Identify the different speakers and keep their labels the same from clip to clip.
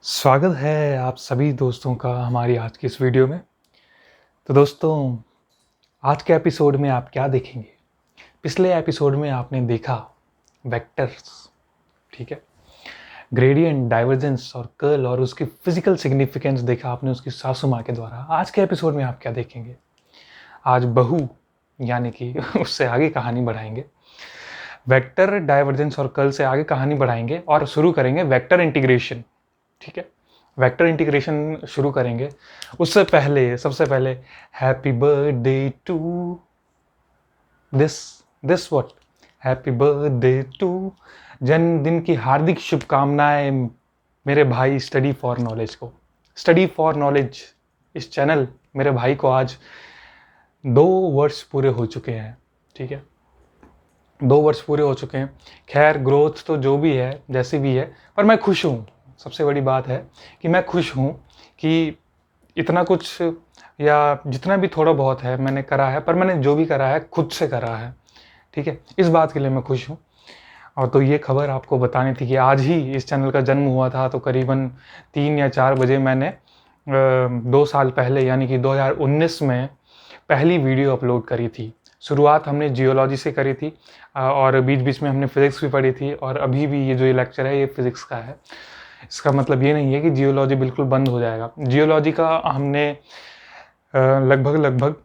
Speaker 1: स्वागत है आप सभी दोस्तों का हमारी आज की इस वीडियो में। तो दोस्तों, आज के एपिसोड में आप क्या देखेंगे? पिछले एपिसोड में आपने देखा वेक्टर्स, ठीक है, ग्रेडियंट, डाइवर्जेंस और कर्ल और उसकी फिजिकल सिग्निफिकेंस देखा आपने उसकी सासू माँ के द्वारा। आज के एपिसोड में आप क्या देखेंगे? आज बहू यानी कि उससे आगे कहानी बढ़ाएंगे, वेक्टर, डाइवर्जेंस और कर्ल से आगे कहानी बढ़ाएंगे और शुरू करेंगे वेक्टर इंटीग्रेशन। ठीक है, वेक्टर इंटीग्रेशन शुरू करेंगे। उससे पहले सबसे पहले happy birthday to this what, happy birthday to, जन्मदिन की हार्दिक शुभकामनाएं मेरे भाई स्टडी फॉर नॉलेज को। स्टडी फॉर नॉलेज इस चैनल मेरे भाई को आज 2 वर्ष पूरे हो चुके हैं। ठीक है, 2 वर्ष पूरे हो चुके हैं। खैर, ग्रोथ तो जो भी है, जैसी भी है, पर मैं खुश हूँ। सबसे बड़ी बात है कि मैं खुश हूँ कि इतना कुछ या जितना भी थोड़ा बहुत है मैंने करा है, पर मैंने जो भी करा है खुद से करा है। ठीक है, इस बात के लिए मैं खुश हूँ। और तो ये खबर आपको बतानी थी कि आज ही इस चैनल का जन्म हुआ था। तो करीबन 3 या 4 बजे मैंने 2 साल पहले यानी कि 2019 में पहली वीडियो अपलोड करी थी। शुरुआत हमने जियोलॉजी से करी थी और बीच बीच में हमने फिज़िक्स भी पढ़ी थी, और अभी भी ये जो ये लेक्चर है ये फिज़िक्स का है। इसका मतलब ये नहीं है कि जियोलॉजी बिल्कुल बंद हो जाएगा। जियोलॉजी का हमने लगभग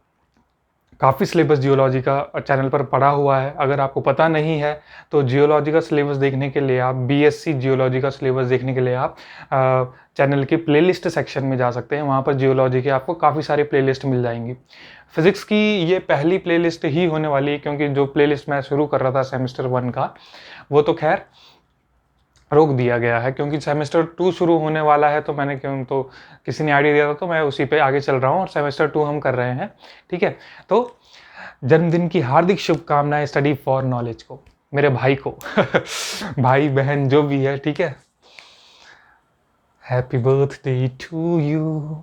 Speaker 1: काफ़ी सिलेबस जियोलॉजी का चैनल पर पढ़ा हुआ है। अगर आपको पता नहीं है तो जियोलॉजी का सिलेबस देखने के लिए आप बीएससी जियोलॉजी का सिलेबस देखने के लिए आप चैनल के प्लेलिस्ट सेक्शन में जा सकते हैं। वहाँ पर जियोलॉजी के आपको काफ़ी सारे प्लेलिस्ट मिल जाएंगी। फिज़िक्स की ये पहली प्लेलिस्ट ही होने वाली है, क्योंकि जो प्लेलिस्ट मैं शुरू कर रहा था सेमेस्टर 1 का, वो तो खैर रोक दिया गया है क्योंकि सेमेस्टर 2 शुरू होने वाला है। तो मैंने क्यों तो किसी ने आइडिया दिया था, तो मैं उसी पे आगे चल रहा हूँ और सेमेस्टर 2 हम कर रहे हैं। ठीक है, तो जन्मदिन की हार्दिक शुभकामनाएं स्टडी फॉर नॉलेज को, मेरे भाई को भाई बहन जो भी है, ठीक है। Happy birthday to you,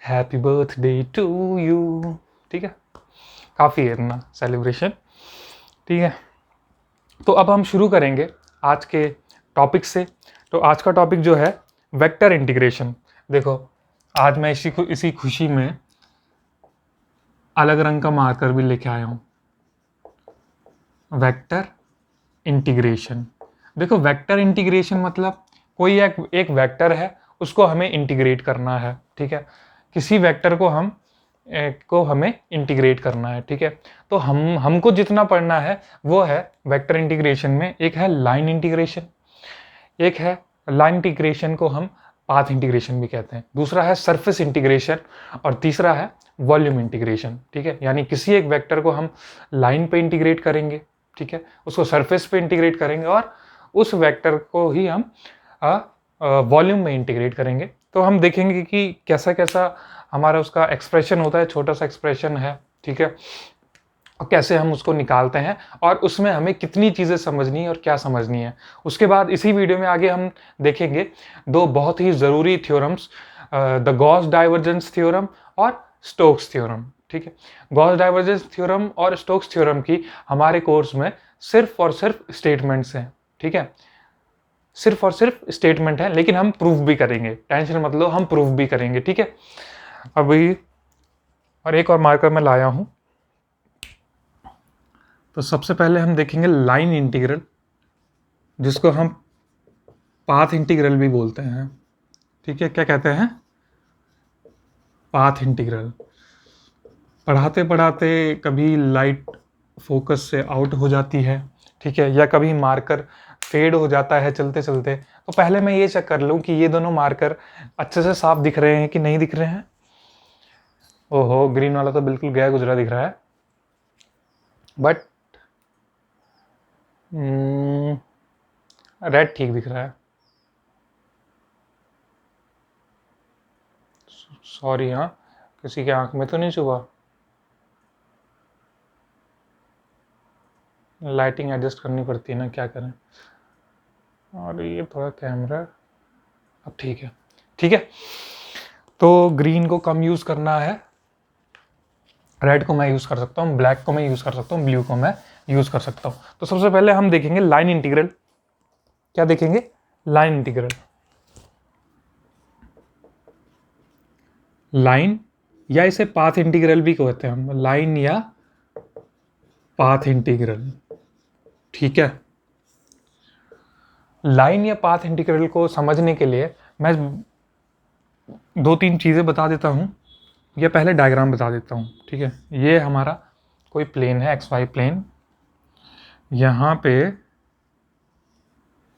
Speaker 1: happy birthday to you. ठीक है, काफ़ी है इतना सेलिब्रेशन। ठीक है, तो अब हम शुरू करेंगे आज के टॉपिक से। तो आज का टॉपिक जो है वेक्टर इंटीग्रेशन। देखो, आज मैं इसी खुशी में अलग रंग का मार्कर भी लेके आया हूँ। Vector integration. देखो, वेक्टर इंटीग्रेशन मतलब कोई एक वेक्टर है, उसको हमें इंटीग्रेट करना है। ठीक है, किसी वेक्टर को हमें इंटीग्रेट करना है। ठीक है, तो हमको जितना पढ़ना है वो है वेक्टर इंटीग्रेशन में। एक है लाइन इंटीग्रेशन, एक है लाइन इंटीग्रेशन को हम पाथ इंटीग्रेशन भी कहते हैं, दूसरा है सरफेस इंटीग्रेशन, और तीसरा है वॉल्यूम इंटीग्रेशन। ठीक है, यानी किसी एक वेक्टर को हम लाइन पे इंटीग्रेट करेंगे, ठीक है, उसको सरफेस पे इंटीग्रेट करेंगे, और उस वेक्टर को ही हम वॉल्यूम में इंटीग्रेट करेंगे। तो हम देखेंगे कि कैसा कैसा हमारा उसका एक्सप्रेशन होता है, छोटा सा एक्सप्रेशन है। ठीक है, और कैसे हम उसको निकालते हैं, और उसमें हमें कितनी चीज़ें समझनी है और क्या समझनी है। उसके बाद इसी वीडियो में आगे हम देखेंगे 2 बहुत ही ज़रूरी theorems, the Gauss divergence theorem और स्टोक्स थ्योरम। ठीक है, गॉस डाइवर्जेंस थ्योरम और स्टोक्स थ्योरम की हमारे कोर्स में सिर्फ और सिर्फ स्टेटमेंट्स हैं। ठीक है, सिर्फ और सिर्फ स्टेटमेंट है, लेकिन हम प्रूफ भी करेंगे। टेंशन मत लो, हम प्रूफ भी करेंगे। ठीक है, अभी और एक और मार्कर मैं लाया हूँ। तो सबसे पहले हम देखेंगे लाइन इंटीग्रल, जिसको हम पाथ इंटीग्रल भी बोलते हैं। ठीक है, क्या कहते हैं? Path integral. पढ़ाते पढ़ाते कभी लाइट फोकस से आउट हो जाती है, ठीक है, या कभी मार्कर फेड हो जाता है चलते चलते। तो पहले मैं ये चेक कर लूँ कि ये दोनों मार्कर अच्छे से साफ दिख रहे हैं कि नहीं दिख रहे हैं। ओहो, ग्रीन वाला तो बिल्कुल गया गुजरा दिख रहा है, बट रेड ठीक दिख रहा है। सॉरी, हाँ, किसी के आंख में तो नहीं चुभा। लाइटिंग एडजस्ट करनी पड़ती है ना, क्या करें। और ये थोड़ा कैमरा अब ठीक है। ठीक है, तो ग्रीन को कम यूज़ करना है, रेड को मैं यूज़ कर सकता हूँ, ब्लैक को मैं यूज़ कर सकता हूँ, ब्लू को मैं यूज़ कर सकता हूँ। तो सबसे पहले हम देखेंगे लाइन इंटीग्रल। क्या देखेंगे? Line integral. लाइन, या इसे पाथ इंटीग्रल भी कहते हैं हम, लाइन या पाथ इंटीग्रल। ठीक है, लाइन या पाथ इंटीग्रल को समझने के लिए मैं 2-3 चीज़ें बता देता हूँ, या पहले डायग्राम बता देता हूँ। ठीक है, ये हमारा कोई प्लेन है, XY प्लेन। यहाँ पे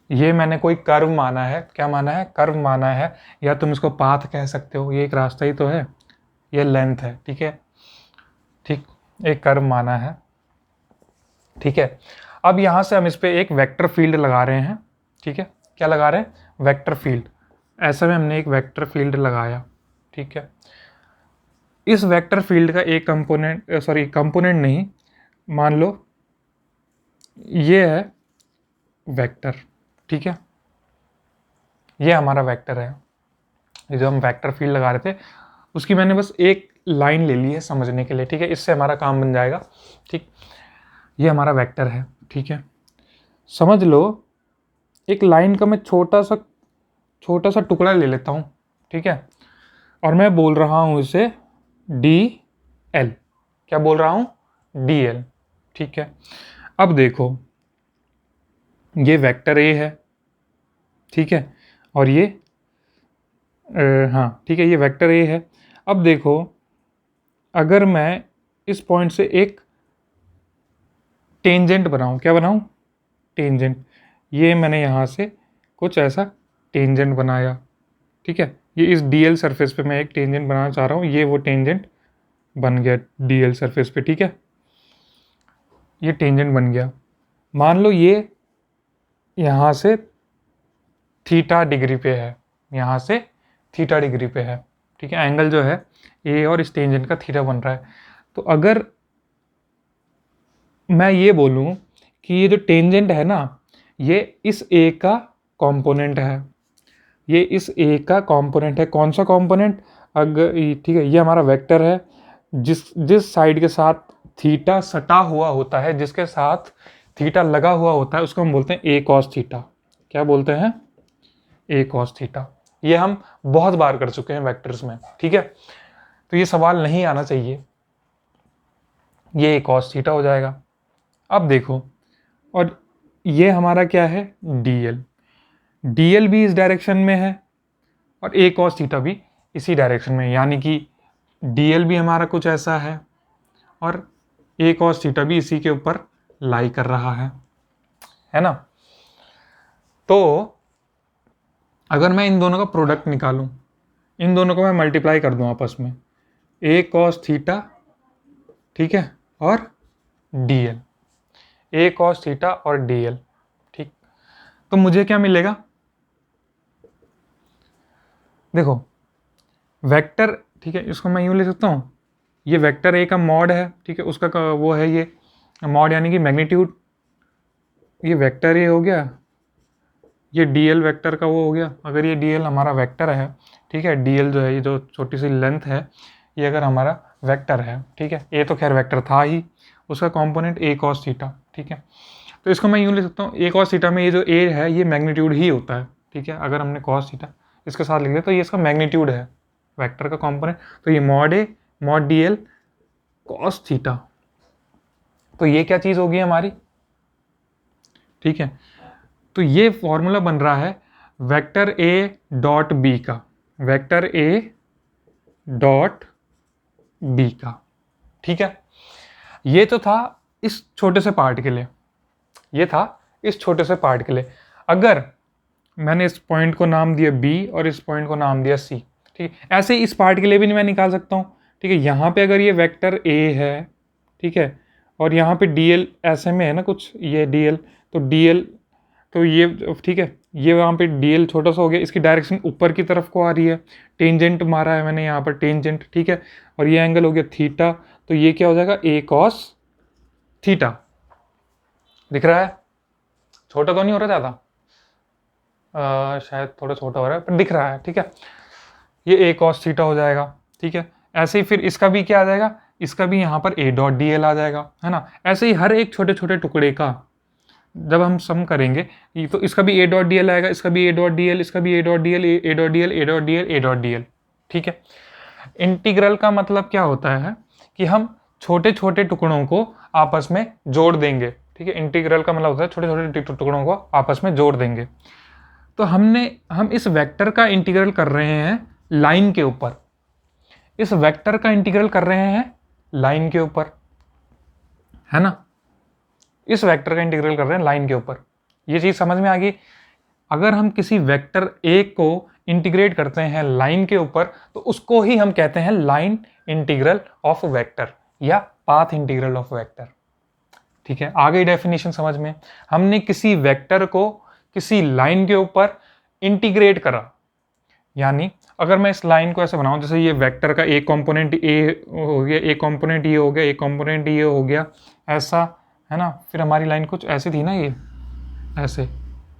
Speaker 1: ये मैंने कोई कर्व माना है, क्या माना है, कर्व माना है, या तुम इसको पाथ कह सकते हो, ये एक रास्ता ही तो है, ये लेंथ है। ठीक है, ठीक, एक कर्व माना है। ठीक है, अब यहाँ से हम इस पे एक वेक्टर फील्ड लगा रहे हैं। ठीक है, क्या लगा रहे हैं, वेक्टर फील्ड। ऐसे में हमने एक वेक्टर फील्ड लगाया। ठीक है, इस वेक्टर फील्ड का एक कंपोनेंट नहीं, मान लो ये है वेक्टर। ठीक है, ये हमारा वेक्टर है। ये जो हम वेक्टर फील्ड लगा रहे थे उसकी मैंने बस एक लाइन ले ली है समझने के लिए। ठीक है, इससे हमारा काम बन जाएगा। ठीक, ये हमारा वेक्टर है। ठीक है, समझ लो एक लाइन का मैं छोटा सा टुकड़ा ले लेता हूँ। ठीक है, और मैं बोल रहा हूँ इसे DL। क्या बोल रहा हूँ, DL। ठीक है, अब देखो ये वेक्टर A है। ठीक है, और ये हाँ ठीक है, ये वेक्टर A है। अब देखो अगर मैं इस पॉइंट से एक टेंजेंट बनाऊं, क्या बनाऊं, टेंजेंट। ये मैंने यहाँ से कुछ ऐसा टेंजेंट बनाया। ठीक है, ये इस DL सरफेस पे मैं एक टेंजेंट बनाना चाह रहा हूँ, ये वो टेंजेंट बन गया DL सरफेस पे। ठीक है, ये टेंजेंट बन गया। मान लो ये यहाँ से थीटा डिग्री पे है, यहाँ से थीटा डिग्री पे है। ठीक है, एंगल जो है ए और इस टेंजेंट का थीटा बन रहा है। तो अगर मैं ये बोलूँ कि ये जो टेंजेंट है ना, ये इस ए का कंपोनेंट है, ये इस ए का कंपोनेंट है। कौन सा कंपोनेंट, अगर ठीक है, ये हमारा वेक्टर है, जिस साइड के साथ थीटा सटा हुआ होता है, जिसके साथ थीटा लगा हुआ होता है, उसको हम बोलते हैं ए कॉस थीटा। क्या बोलते हैं, ए कॉस थीटा। ये हम बहुत बार कर चुके हैं वेक्टर्स में। ठीक है, तो ये सवाल नहीं आना चाहिए, ये ए कॉस थीटा हो जाएगा। अब देखो, और ये हमारा क्या है, DL भी इस डायरेक्शन में है और ए कॉस थीटा भी इसी डायरेक्शन में, यानी कि DL भी हमारा कुछ ऐसा है और ए कॉस थीटा भी इसी के ऊपर लाई कर रहा है ना। तो अगर मैं इन दोनों का प्रोडक्ट निकालूं, इन दोनों को मैं मल्टीप्लाई कर दूं आपस में, ए कॉस थीटा, ठीक है, और DL, ए कॉस थीटा और DL। ठीक, तो मुझे क्या मिलेगा, देखो वेक्टर, ठीक है, इसको मैं यूँ ले सकता हूँ, ये वेक्टर ए का मॉड है। ठीक है, उसका वो है ये मॉड यानी कि मैग्नीट्यूड। ये वेक्टर ए हो गया, ये DL वेक्टर का वो हो गया। अगर ये DL हमारा वेक्टर है, ठीक है, DL जो है, ये जो छोटी सी लेंथ है, ये अगर हमारा वेक्टर है, ठीक है, ए तो खैर वेक्टर था ही, उसका कंपोनेंट ए कॉस थीटा। ठीक है, तो इसको मैं यूँ ले सकता हूँ, ए कॉस थीटा में ये जो ए है ये मैग्नीट्यूड ही होता है। ठीक है, अगर हमने कॉस थीटा इसके साथ लिख दिया तो ये इसका मैग्नीट्यूड है, वेक्टर का कंपोनेंट। तो ये mod A mod DL cos theta, तो ये क्या चीज़ होगी हमारी। ठीक है, तो ये फॉर्मूला बन रहा है वेक्टर ए डॉट बी का, वेक्टर ए डॉट बी का। ठीक है, ये तो था इस छोटे से पार्ट के लिए, ये था इस छोटे से पार्ट के लिए। अगर मैंने इस पॉइंट को नाम दिया बी और इस पॉइंट को नाम दिया सी, ठीक है, ऐसे ही इस पार्ट के लिए भी मैं निकाल सकता हूँ। ठीक है, यहाँ पे अगर ये वेक्टर ए है, ठीक है, और यहाँ पे DL ऐसे में है ना कुछ, ये DL, तो DL, तो ये ठीक है, ये वहाँ पे DL छोटा सा हो गया, इसकी डायरेक्शन ऊपर की तरफ को आ रही है, टेंजेंट मारा है मैंने यहाँ पर टेंजेंट। ठीक है, और ये एंगल हो गया थीटा, तो ये क्या हो जाएगा, ए कॉस थीटा। दिख रहा है, छोटा तो नहीं हो रहा ज़्यादा, शायद थोड़ा छोटा हो रहा है पर दिख रहा है। ठीक है, ये ए कॉस थीटा हो जाएगा। ठीक है, ऐसे ही फिर इसका भी क्या आ जाएगा, इसका भी यहाँ पर ए डॉट DL आ जाएगा, है ना। ऐसे ही हर एक छोटे छोटे टुकड़े का जब हम सम करेंगे तो इसका भी ए डॉट DL आएगा, इसका भी ए डॉट DL, इसका भी ए डॉट DL, ए डॉट DL, ए डॉट DL, ए डॉट DL। ठीक है, इंटीग्रल का मतलब क्या होता है कि हम छोटे छोटे टुकड़ों को आपस में जोड़ देंगे, ठीक है। इंटीग्रल का मतलब होता है छोटे छोटे टुकड़ों को आपस में जोड़ देंगे। तो हम इस वेक्टर का इंटीग्रल कर रहे हैं लाइन के ऊपर, इस वेक्टर का इंटीग्रल कर रहे हैं लाइन के ऊपर, है ना। इस वेक्टर का इंटीग्रल कर रहे हैं लाइन के ऊपर। ये चीज समझ में आ गई। अगर हम किसी वेक्टर ए को इंटीग्रेट करते हैं लाइन के ऊपर तो उसको ही हम कहते हैं लाइन इंटीग्रल ऑफ वेक्टर या पाथ इंटीग्रल ऑफ वेक्टर, ठीक है। आ गई डेफिनेशन समझ में। हमने किसी वेक्टर को किसी लाइन के ऊपर इंटीग्रेट करा, यानी अगर मैं इस लाइन को ऐसे बनाऊं, जैसे ये वेक्टर का एक कंपोनेंट ए हो गया, एक कंपोनेंट ये हो गया, एक कंपोनेंट ये हो गया, ऐसा, है ना। फिर हमारी लाइन कुछ ऐसी थी ना, ये ऐसे,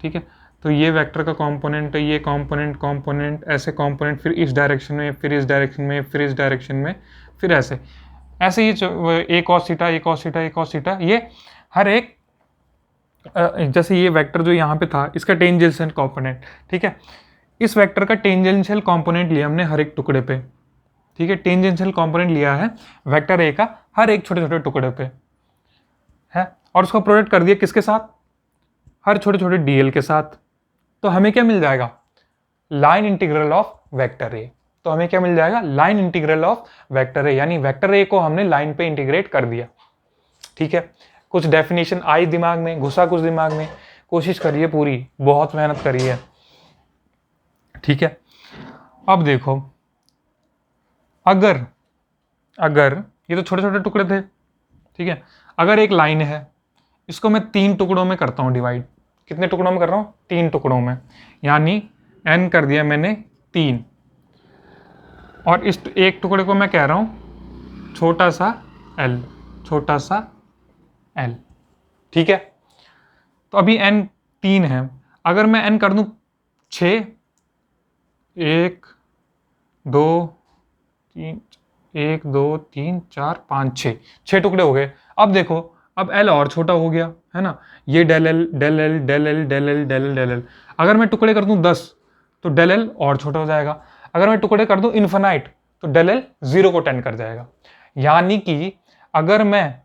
Speaker 1: ठीक है। तो ये वेक्टर का कंपोनेंट, ये कंपोनेंट ऐसे कंपोनेंट, फिर इस डायरेक्शन में, फिर इस डायरेक्शन में, फिर इस डायरेक्शन में, फिर ऐसे ऐसे ये एक cos थीटा, एक cos थीटा, एक cos थीटा, ये हर एक जैसे ये वेक्टर जो यहाँ पे था इसका टेंजेंशियल कंपोनेंट, ठीक है। इस वेक्टर का टेंजेंशियल कंपोनेंट लिया हमने हर एक टुकड़े पे, ठीक है। टेंजेंशियल कंपोनेंट लिया है वेक्टर ए का हर एक छोटे छोटे टुकड़े पे, है, और उसको प्रोडक्ट कर दिया किसके साथ, हर छोटे छोटे डीएल के साथ। तो हमें क्या मिल जाएगा, लाइन इंटीग्रल ऑफ वेक्टर ए। तो हमें क्या मिल जाएगा, लाइन इंटीग्रल ऑफ वेक्टर ए, यानी वेक्टर ए को हमने लाइन पे इंटीग्रेट कर दिया, ठीक है। कुछ डेफिनेशन आई दिमाग में, घुसा कुछ दिमाग में, कोशिश करिए पूरी, बहुत मेहनत करिए, ठीक है। अब देखो, अगर ये तो छोटे छोटे टुकड़े थे, ठीक है। अगर एक लाइन है, इसको मैं 3 टुकड़ों में करता हूं डिवाइड। कितने टुकड़ों में कर रहा हूं, 3 टुकड़ों में, यानी n कर दिया मैंने 3, और इस एक टुकड़े को मैं कह रहा हूं छोटा सा l, छोटा सा l, ठीक है। तो अभी n 3 है, अगर मैं n कर दूं 6, 1 2 3, 1 2 3 4 5 6 टुकड़े हो गए। अब देखो, अब l और छोटा हो गया, है ना। ये del L del L del L del L del L del L, अगर मैं टुकड़े कर दूं 10 तो डेल एल और छोटा हो जाएगा। अगर मैं टुकड़े कर दूं इन्फिनाइट तो डेल एल 0 को टेंड कर जाएगा। यानी कि अगर मैं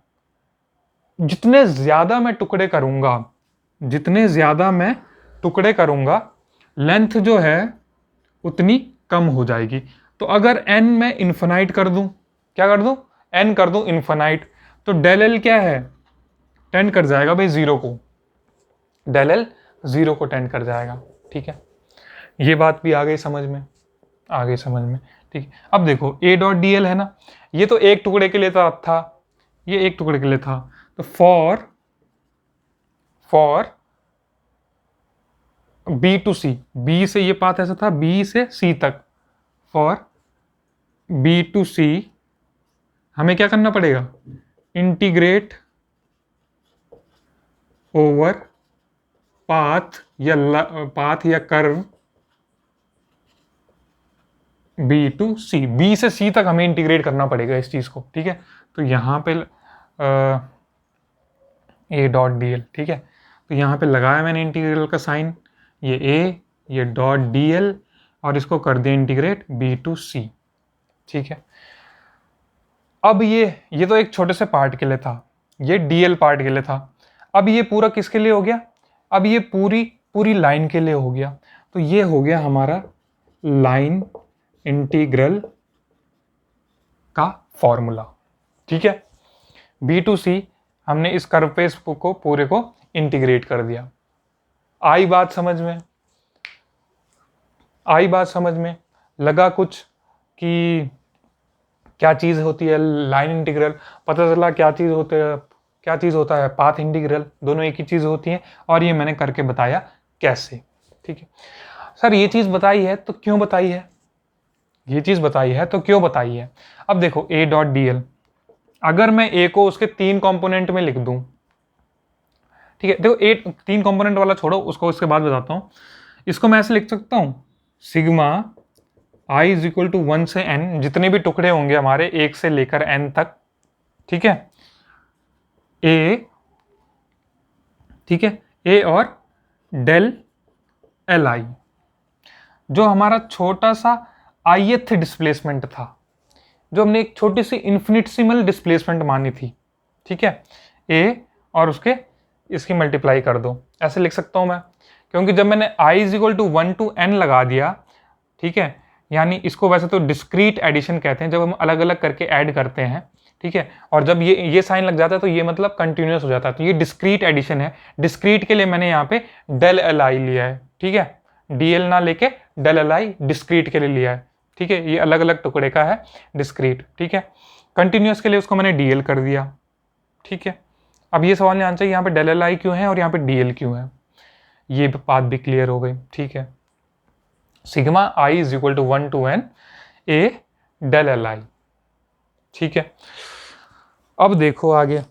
Speaker 1: जितने ज्यादा मैं टुकड़े करूंगा, जितने ज्यादा मैं टुकड़े करूंगा, लेंथ जो है उतनी कम हो जाएगी। तो अगर n मैं इन्फिनाइट कर दूं, क्या कर दूं, n कर दूं इन्फिनाइट, तो डेल एल क्या है, टेंड कर जाएगा भाई 0 को, डेल एल 0 को टेंड कर जाएगा, ठीक है। ये बात भी आ गई समझ में, आ गई समझ में, ठीक है। अब देखो a डॉट डी एल है ना, ये तो एक टुकड़े के लिए था, ये एक टुकड़े के लिए था। तो for B to C, B से ये पाथ ऐसा था, बी से सी तक, फॉर बी टू सी हमें क्या करना पड़ेगा, इंटीग्रेट ओवर पाथ या curve B to C, B से सी तक हमें इंटीग्रेट करना पड़ेगा इस चीज को, ठीक है। तो यहां पे ए डॉट डी एल, ठीक है। तो यहां पे लगाया मैंने इंटीग्रल का साइन, ये ए, ये डॉट डी एल, और इसको कर दिया इंटीग्रेट बी टू सी, ठीक है। अब ये तो एक छोटे से पार्ट के लिए था, ये डीएल पार्ट के लिए था। अब ये पूरा किसके लिए हो गया, अब ये पूरी लाइन के लिए हो गया। तो ये हो गया हमारा लाइन इंटीग्रल का फॉर्मूला, ठीक है। बी टू सी हमने इस कर्व पे को पूरे को इंटीग्रेट कर दिया। आई बात समझ में, आई बात समझ में, लगा कुछ कि क्या चीज होती है लाइन इंटीग्रल, पता चला क्या चीज होता है पाथ इंटीग्रल, दोनों एक ही चीज होती है, और ये मैंने करके बताया कैसे, ठीक है। सर ये चीज बताई है तो क्यों बताई है, ये चीज बताई है तो क्यों बताई है। अब देखो ए डॉट डी एल, अगर मैं ए को उसके 3 कंपोनेंट में लिख दूं, ठीक है। देखो ए 3 कंपोनेंट वाला छोड़ो, उसको उसके बाद बताता हूं। इसको मैं ऐसे लिख सकता हूं, sigma i is equal to 1 से n, जितने भी टुकड़े होंगे हमारे 1 से लेकर n तक, ठीक है, a, ठीक है, a और डेल एल आई, जो हमारा छोटा सा ith डिस्प्लेसमेंट था, जो हमने एक छोटी सी इन्फिनिटेसिमल डिस्प्लेसमेंट मानी थी, ठीक है, ए और उसके इसकी मल्टीप्लाई कर दो, ऐसे लिख सकता हूँ मैं, क्योंकि जब मैंने i is equal to 1 to n लगा दिया, ठीक है, यानी इसको वैसे तो डिस्क्रीट एडिशन कहते हैं, जब हम अलग अलग करके ऐड करते हैं, ठीक है, और जब ये साइन लग जाता है तो ये मतलब कंटिन्यूस हो जाता है, तो ये डिस्क्रीट एडिशन है। डिस्क्रीट के लिए मैंने यहाँ पे डेल एल आई लिया है, ठीक है, डीएल ना लेके डेल एल आई डिस्क्रीट के लिए लिया है, ठीक है, ये अलग अलग टुकड़े का है डिस्क्रीट, ठीक है। कंटिन्यूस के लिए उसको मैंने डीएल कर दिया, ठीक है। अब ये सवाल नहीं आना चाहिए यहाँ पे डेल एल आई क्यों है और यहाँ पे डीएल क्यों है, ये बात भी क्लियर हो गई, ठीक है। Sigma I is equal to 1 to n A del L I, ठीक है। अब देखो आगे,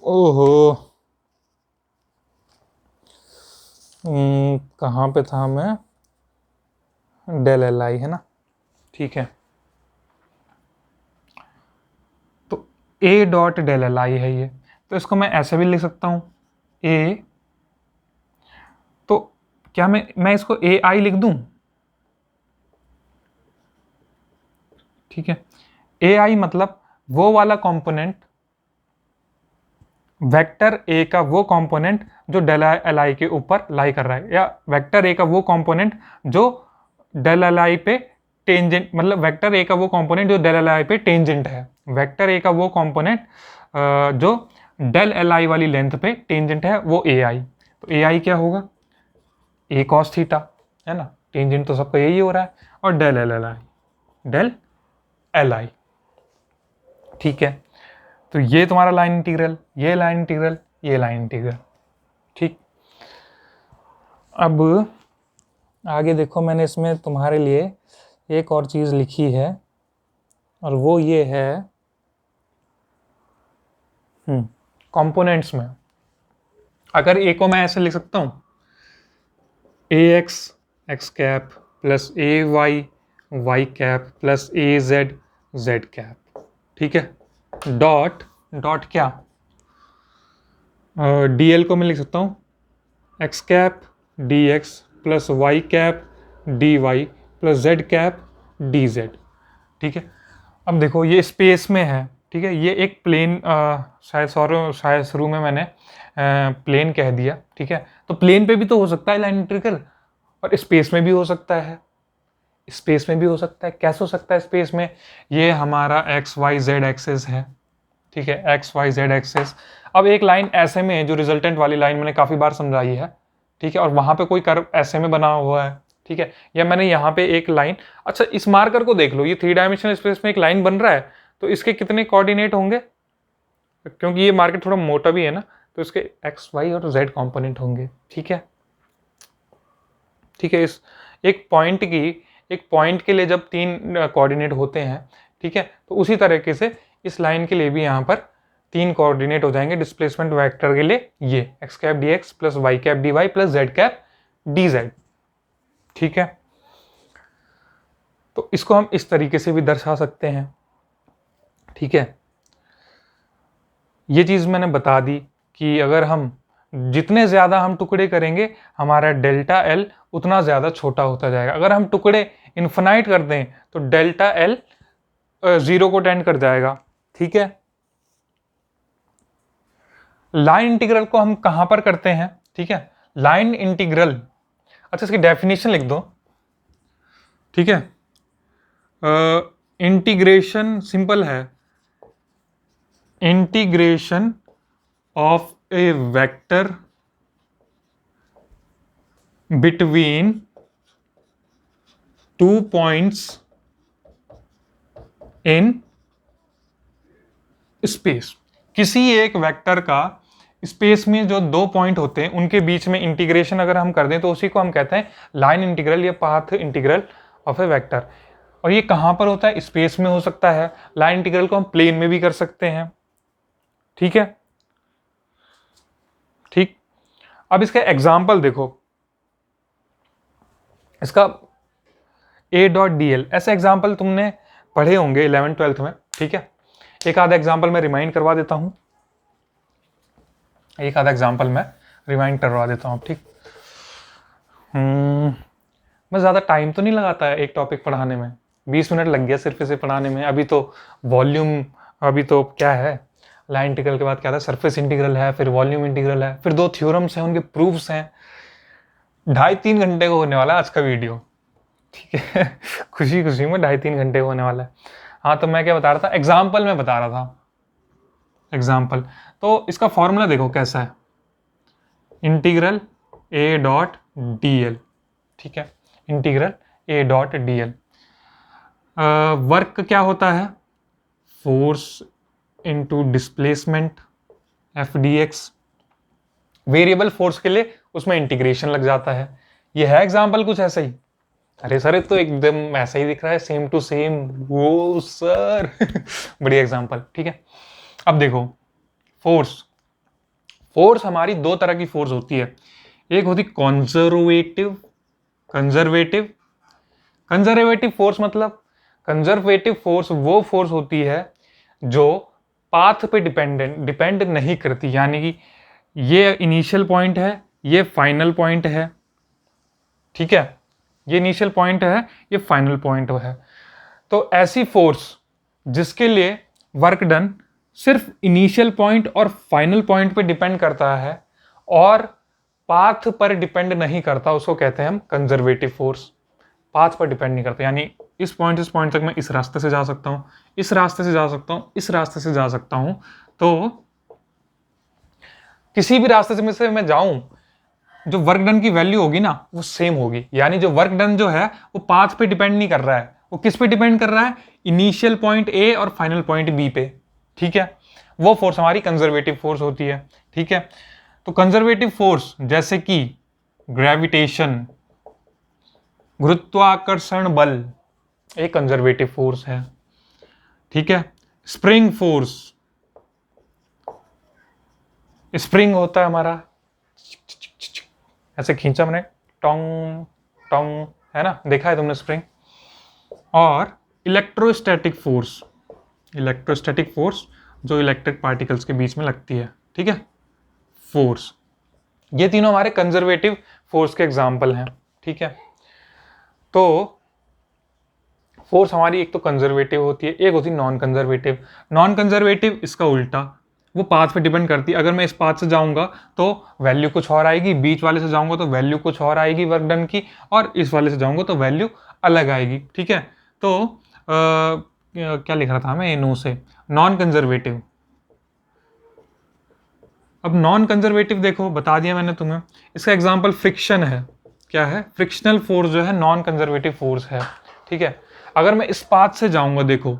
Speaker 1: ओहो कहाँ पे था मैं, डेल एल आई है ना, ठीक है, तो A dot del L I है ये, तो इसको मैं ऐसे भी लिख सकता हूँ ए, तो क्या मैं इसको ए आई लिख दूं, ठीक है। ए आई मतलब वो वाला कंपोनेंट, वेक्टर ए का वो कंपोनेंट जो डेल एल आई के ऊपर लाई कर रहा है, या वेक्टर ए का वो कंपोनेंट जो डेल एल आई पे टेंजेंट, मतलब वेक्टर ए का वो कंपोनेंट जो डेल एल आई पे टेंजेंट है, वेक्टर ए का वो कंपोनेंट जो डेल एल आई वाली लेंथ पे टेंजेंट है, वो ए आई। तो ए आई क्या होगा, ए कॉस थीटा, है ना, टेंजेंट तो सबका यही हो रहा है, और del L L I, del L I, ठीक है। तो ये तुम्हारा लाइन इंटीग्रल, ये लाइन इंटीग्रल, ये लाइन इंटीग्रल, ठीक। अब आगे देखो, मैंने इसमें तुम्हारे लिए एक और चीज़ लिखी है, और वो ये है कंपोनेंट्स में, अगर ए को मैं ऐसे लिख सकता हूँ A X X cap plus A Y Y cap plus A Z Z cap, ठीक है, डॉट डॉट क्या, डी एल को मैं लिख सकता हूँ X cap D X plus Y cap D Y plus Z cap D Z, ठीक है। अब देखो ये स्पेस में है, ठीक है, ये एक प्लेन, शायद शुरू में मैंने प्लेन कह दिया, ठीक है, तो प्लेन पे भी तो हो सकता है लाइन इंटीग्रल, और स्पेस में भी हो सकता है, स्पेस में भी हो सकता है। कैसे हो सकता है स्पेस में, ये हमारा एक्स वाई जेड एक्सेस है, ठीक है, एक्स वाई जेड एक्सेस। अब एक लाइन ऐसे में है, जो रिजल्टेंट वाली लाइन मैंने काफ़ी बार समझाई है, ठीक है, और वहाँ पे कोई कर्व ऐसे में बना हुआ है, ठीक है, या मैंने यहाँ पे एक लाइन, अच्छा इस मार्कर को देख लो, ये 3 डायमेंशनल स्पेस में एक लाइन बन रहा है, तो इसके कितने कोऑर्डिनेट होंगे, क्योंकि ये मार्कर थोड़ा मोटा भी है ना, तो इसके एक्स वाई और जेड कंपोनेंट होंगे, ठीक है, ठीक है। इस एक पॉइंट के लिए जब 3 कोऑर्डिनेट होते हैं, ठीक है, तो उसी तरीके से इस लाइन के लिए भी यहाँ पर 3 कोऑर्डिनेट हो जाएंगे डिस्प्लेसमेंट वेक्टर के लिए, ये X cap D X plus Y cap D Y plus Z cap D Z, ठीक है। तो इसको हम इस तरीके से भी दर्शा सकते हैं, ठीक है। ये चीज़ मैंने बता दी कि अगर हम जितने ज़्यादा हम टुकड़े करेंगे, हमारा डेल्टा एल उतना ज़्यादा छोटा होता जाएगा। अगर हम टुकड़े इन्फिनाइट कर दें तो डेल्टा एल 0 को टेंड कर जाएगा, ठीक है। लाइन इंटीग्रल को हम कहाँ पर करते हैं, ठीक है, लाइन इंटीग्रल, अच्छा इसकी डेफिनेशन लिख दो, ठीक है। इंटीग्रेशन सिंपल है, integration of A vector between 2 points in space. किसी एक वेक्टर का स्पेस में जो 2 पॉइंट होते हैं उनके बीच में इंटीग्रेशन अगर हम कर दें तो उसी को हम कहते हैं लाइन इंटीग्रल या path integral of A vector. और ये कहाँ पर होता है, स्पेस में हो सकता है। लाइन इंटीग्रल को हम प्लेन में भी कर सकते हैं, ठीक है, ठीक। अब इसका एग्जाम्पल देखो, इसका ए डॉट डी एल, ऐसे एग्जाम्पल तुमने पढ़े होंगे 11th-12th में, ठीक है। एक आधा एग्जाम्पल मैं रिमाइंड करवा देता हूं, एक आधा एग्जाम्पल मैं रिमाइंड करवा देता हूं, ठीक। मैं ज़्यादा टाइम तो नहीं लगाता है एक टॉपिक पढ़ाने में, 20 मिनट लग गया सिर्फ इसे पढ़ाने में। अभी तो क्या है, लाइन इंटीग्रल के बाद क्या था, सरफेस इंटीग्रल है, फिर वॉल्यूम इंटीग्रल है, फिर 2 थ्योरम्स हैं, उनके प्रूफ्स हैं। 2.5-3 घंटे को होने वाला है आज का वीडियो, ठीक है। खुशी खुशी में 2.5-3 घंटे को होने वाला है। हाँ, तो मैं क्या बता रहा था, एग्जाम्पल में बता रहा था, एग्जाम्पल। तो इसका फॉर्मूला देखो कैसा है, इंटीग्रल ए डॉट डी एल, ठीक है, इंटीग्रल ए डॉट डी एल। वर्क क्या होता है, force into displacement F D x. Variable force के लिए उसमें इंटीग्रेशन लग जाता है। ये है एग्जाम्पल कुछ ऐसा ही। अरे सर, ये तो एकदम ऐसा ही दिख रहा है, सेम टू सेम। वो सर बढ़िया एग्जाम्पल, ठीक है। अब देखो, फोर्स हमारी 2 तरह की फोर्स होती है। एक होती कंजर्वेटिव फोर्स, मतलब कंजर्वेटिव फोर्स वो फोर्स होती है जो पाथ पे डिपेंड नहीं करती, यानी कि ये इनिशियल पॉइंट है, ये फाइनल पॉइंट है, ठीक है, ये इनिशियल पॉइंट है, ये फाइनल पॉइंट है। तो ऐसी फोर्स जिसके लिए वर्क डन सिर्फ इनिशियल पॉइंट और फाइनल पॉइंट पे डिपेंड करता है और पाथ पर डिपेंड नहीं करता, उसको कहते हैं हम कंजर्वेटिव फोर्स। पाथ पर डिपेंड नहीं करता, यानी इस पॉइंट तक मैं इस रास्ते से जा सकता हूँ, इस रास्ते से जा सकता हूँ, इस रास्ते से जा सकता हूँ। तो किसी भी रास्ते से मैं जाऊं, जो वर्क डन की वैल्यू होगी ना वो सेम होगी। यानी जो वर्क डन जो है वो पाथ पे डिपेंड नहीं कर रहा है, वो किस पे डिपेंड कर रहा है, इनिशियल पॉइंट ए और फाइनल पॉइंट बी पे, ठीक है। वो फोर्स हमारी कंजर्वेटिव फोर्स होती है, ठीक है। तो कंजर्वेटिव फोर्स जैसे कि ग्रेविटेशन, गुरुत्वाकर्षण बल, एक कंजर्वेटिव फोर्स है, ठीक है। स्प्रिंग फोर्स, स्प्रिंग होता है हमारा, ऐसे खींचा मैंने, टोंग टोंग, है ना, देखा है तुमने स्प्रिंग। और इलेक्ट्रोस्टैटिक फोर्स जो इलेक्ट्रिक पार्टिकल्स के बीच में लगती है, ठीक है, फोर्स। ये तीनों हमारे कंजर्वेटिव फोर्स के एग्जाम्पल हैं, ठीक है। तो फोर्स हमारी एक तो कंजर्वेटिव होती है, एक होती है नॉन कंजर्वेटिव इसका उल्टा, वो पाथ पे डिपेंड करती है। अगर मैं इस पाथ से जाऊंगा तो वैल्यू कुछ और आएगी, बीच वाले से जाऊंगा तो वैल्यू कुछ और आएगी वर्क डन की, और इस वाले से जाऊंगा तो वैल्यू अलग आएगी, ठीक है। तो क्या लिख रहा था मैं, नो से नॉन कंजर्वेटिव। अब नॉन कंजर्वेटिव देखो, बता दिया मैंने तुम्हें, इसका एग्जाम्पल फ्रिक्शन है। क्या है, फ्रिक्शनल फोर्स जो है नॉन कंजर्वेटिव फोर्स है, ठीक है। अगर मैं इस पाथ से जाऊंगा, देखो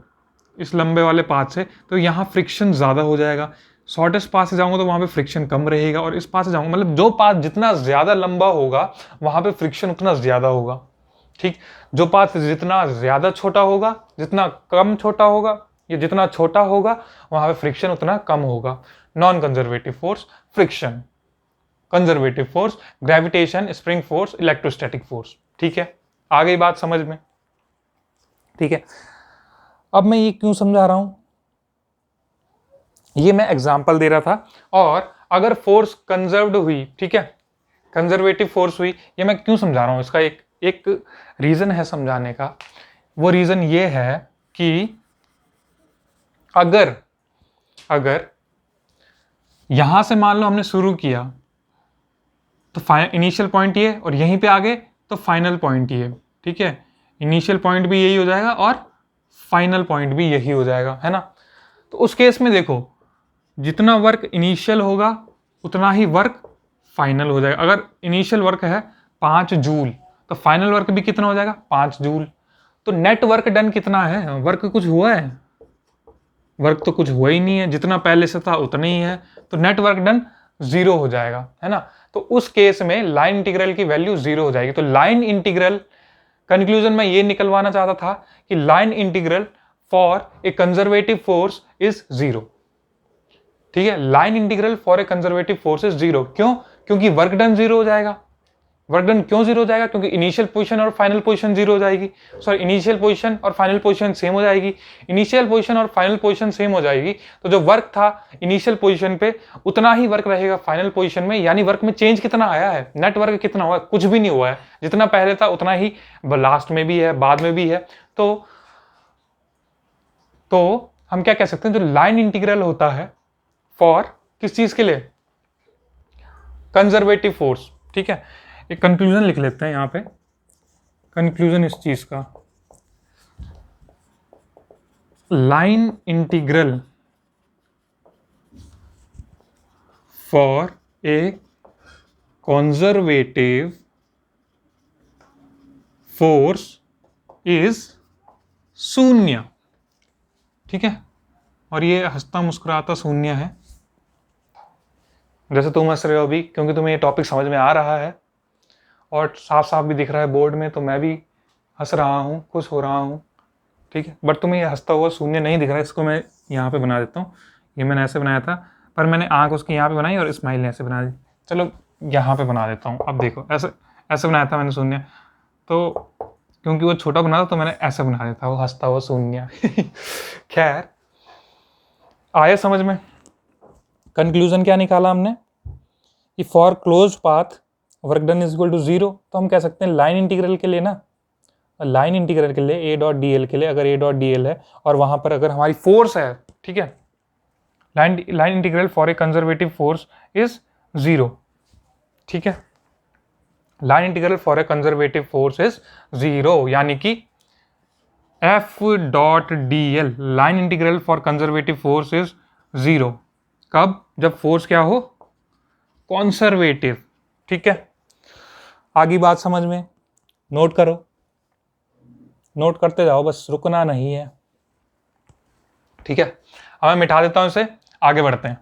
Speaker 1: इस लंबे वाले पाथ से, तो यहाँ फ्रिक्शन ज़्यादा हो जाएगा। शॉर्टेस्ट पाथ से जाऊंगा तो वहाँ पे फ्रिक्शन कम रहेगा, और इस पाथ से जाऊंगा, मतलब जो पाथ जितना ज़्यादा लंबा होगा वहाँ पे फ्रिक्शन उतना ज़्यादा होगा, ठीक। जो पाथ जितना ज़्यादा छोटा होगा, जितना कम छोटा होगा, या जितना छोटा होगा वहाँ पे फ्रिक्शन उतना कम होगा। Non conservative force friction, conservative force gravitation, spring force, electrostatic force, ठीक है। आ गई बात समझ में, ठीक है। अब मैं ये क्यों समझा रहा हूं, ये मैं एग्जाम्पल दे रहा था। और अगर फोर्स कंजर्व्ड हुई, ठीक है, कंजर्वेटिव फोर्स हुई, ये मैं क्यों समझा रहा हूं, इसका एक रीजन है समझाने का। वो रीजन ये है कि अगर यहां से मान लो हमने शुरू किया तो इनिशियल पॉइंट ये, और यहीं पे आ गए तो फाइनल पॉइंट ये, ठीक है। इनिशियल पॉइंट भी यही हो जाएगा और फाइनल पॉइंट भी यही हो जाएगा, है ना। तो उस केस में देखो, जितना वर्क इनिशियल होगा उतना ही वर्क फाइनल हो जाएगा। अगर इनिशियल वर्क है 5 जूल तो फाइनल वर्क भी कितना हो जाएगा, 5 जूल। तो नेट वर्क डन कितना है, वर्क कुछ हुआ है, वर्क तो कुछ हुआ ही नहीं है, जितना पहले से था उतना ही है, तो नेट वर्क डन 0 हो जाएगा, है ना। तो उस केस में लाइन इंटीग्रल की वैल्यू 0 हो जाएगी। तो लाइन इंटीग्रल, कंक्लूजन में ये निकलवाना चाहता था कि line integral for a conservative force is 0, ठीक है। Line integral for a conservative force is 0, क्यों, क्योंकि वर्क डन 0 हो जाएगा, वर्क डन क्यों जीरो हो जाएगा? क्योंकि इनिशियल पोजीशन और फाइनल पोजीशन जीरो हो जाएगी, सॉरी इनिशियल पोजीशन और फाइनल पोजीशन सेम हो जाएगी। इनिशियल पोजीशन और फाइनल पोजीशन सेम हो जाएगी तो जो वर्क था इनिशियल पोजीशन पे उतना ही वर्क रहेगा फाइनल पोजीशन में, यानी वर्क में चेंज कितना आया है, नेट वर्क कितना हुआ है? कुछ भी नहीं हुआ है, जितना पहले था उतना ही लास्ट में भी है, बाद में भी है। तो हम क्या कह सकते हैं, जो लाइन इंटीग्रल होता है फॉर किस चीज के लिए? Conservative force. ठीक है, एक कंक्लूजन लिख लेते हैं यहां पे, कंक्लूजन इस चीज का, line integral for a conservative force is शून्य। ठीक है, और ये हंसता मुस्कुराता शून्य है, जैसे तुम हंस रहे हो अभी, क्योंकि तुम्हें ये टॉपिक समझ में आ रहा है और साफ साफ भी दिख रहा है बोर्ड में, तो मैं भी हंस रहा हूँ, खुश हो रहा हूँ। ठीक है, बट तुम्हें ये हंसता हुआ शून्य नहीं दिख रहा है, इसको मैं यहाँ पे बना देता हूँ। ये मैंने ऐसे बनाया था, पर मैंने आंख उसकी यहाँ पे बनाई और स्माइल ने ऐसे बना दी। चलो यहाँ पे बना देता हूँ। अब देखो, ऐसे ऐसे बनाया था मैंने शून्य, तो क्योंकि वो छोटा बना था तो मैंने ऐसे बना दिया था, वो हंसता हुआ शून्य। खैर, आया समझ में? कंक्लूजन क्या निकाला हमने कि for closed path work done is equal to 0। तो हम कह सकते हैं लाइन इंटीग्रल के लिए ना, लाइन इंटीग्रल के लिए a डॉट डी एल के लिए, अगर a डॉट डी एल है और वहां पर अगर हमारी फोर्स है, ठीक है, line integral for a conservative force is 0। ठीक है, line integral for a conservative force is 0, यानी कि f dot D L line integral for conservative force is 0। कब? जब फोर्स क्या हो? कॉन्सर्वेटिव। ठीक है, आगे बात समझ में? नोट करो, नोट करते जाओ, बस रुकना नहीं है। ठीक है, अब मैं मिटा देता हूं इसे, आगे बढ़ते हैं।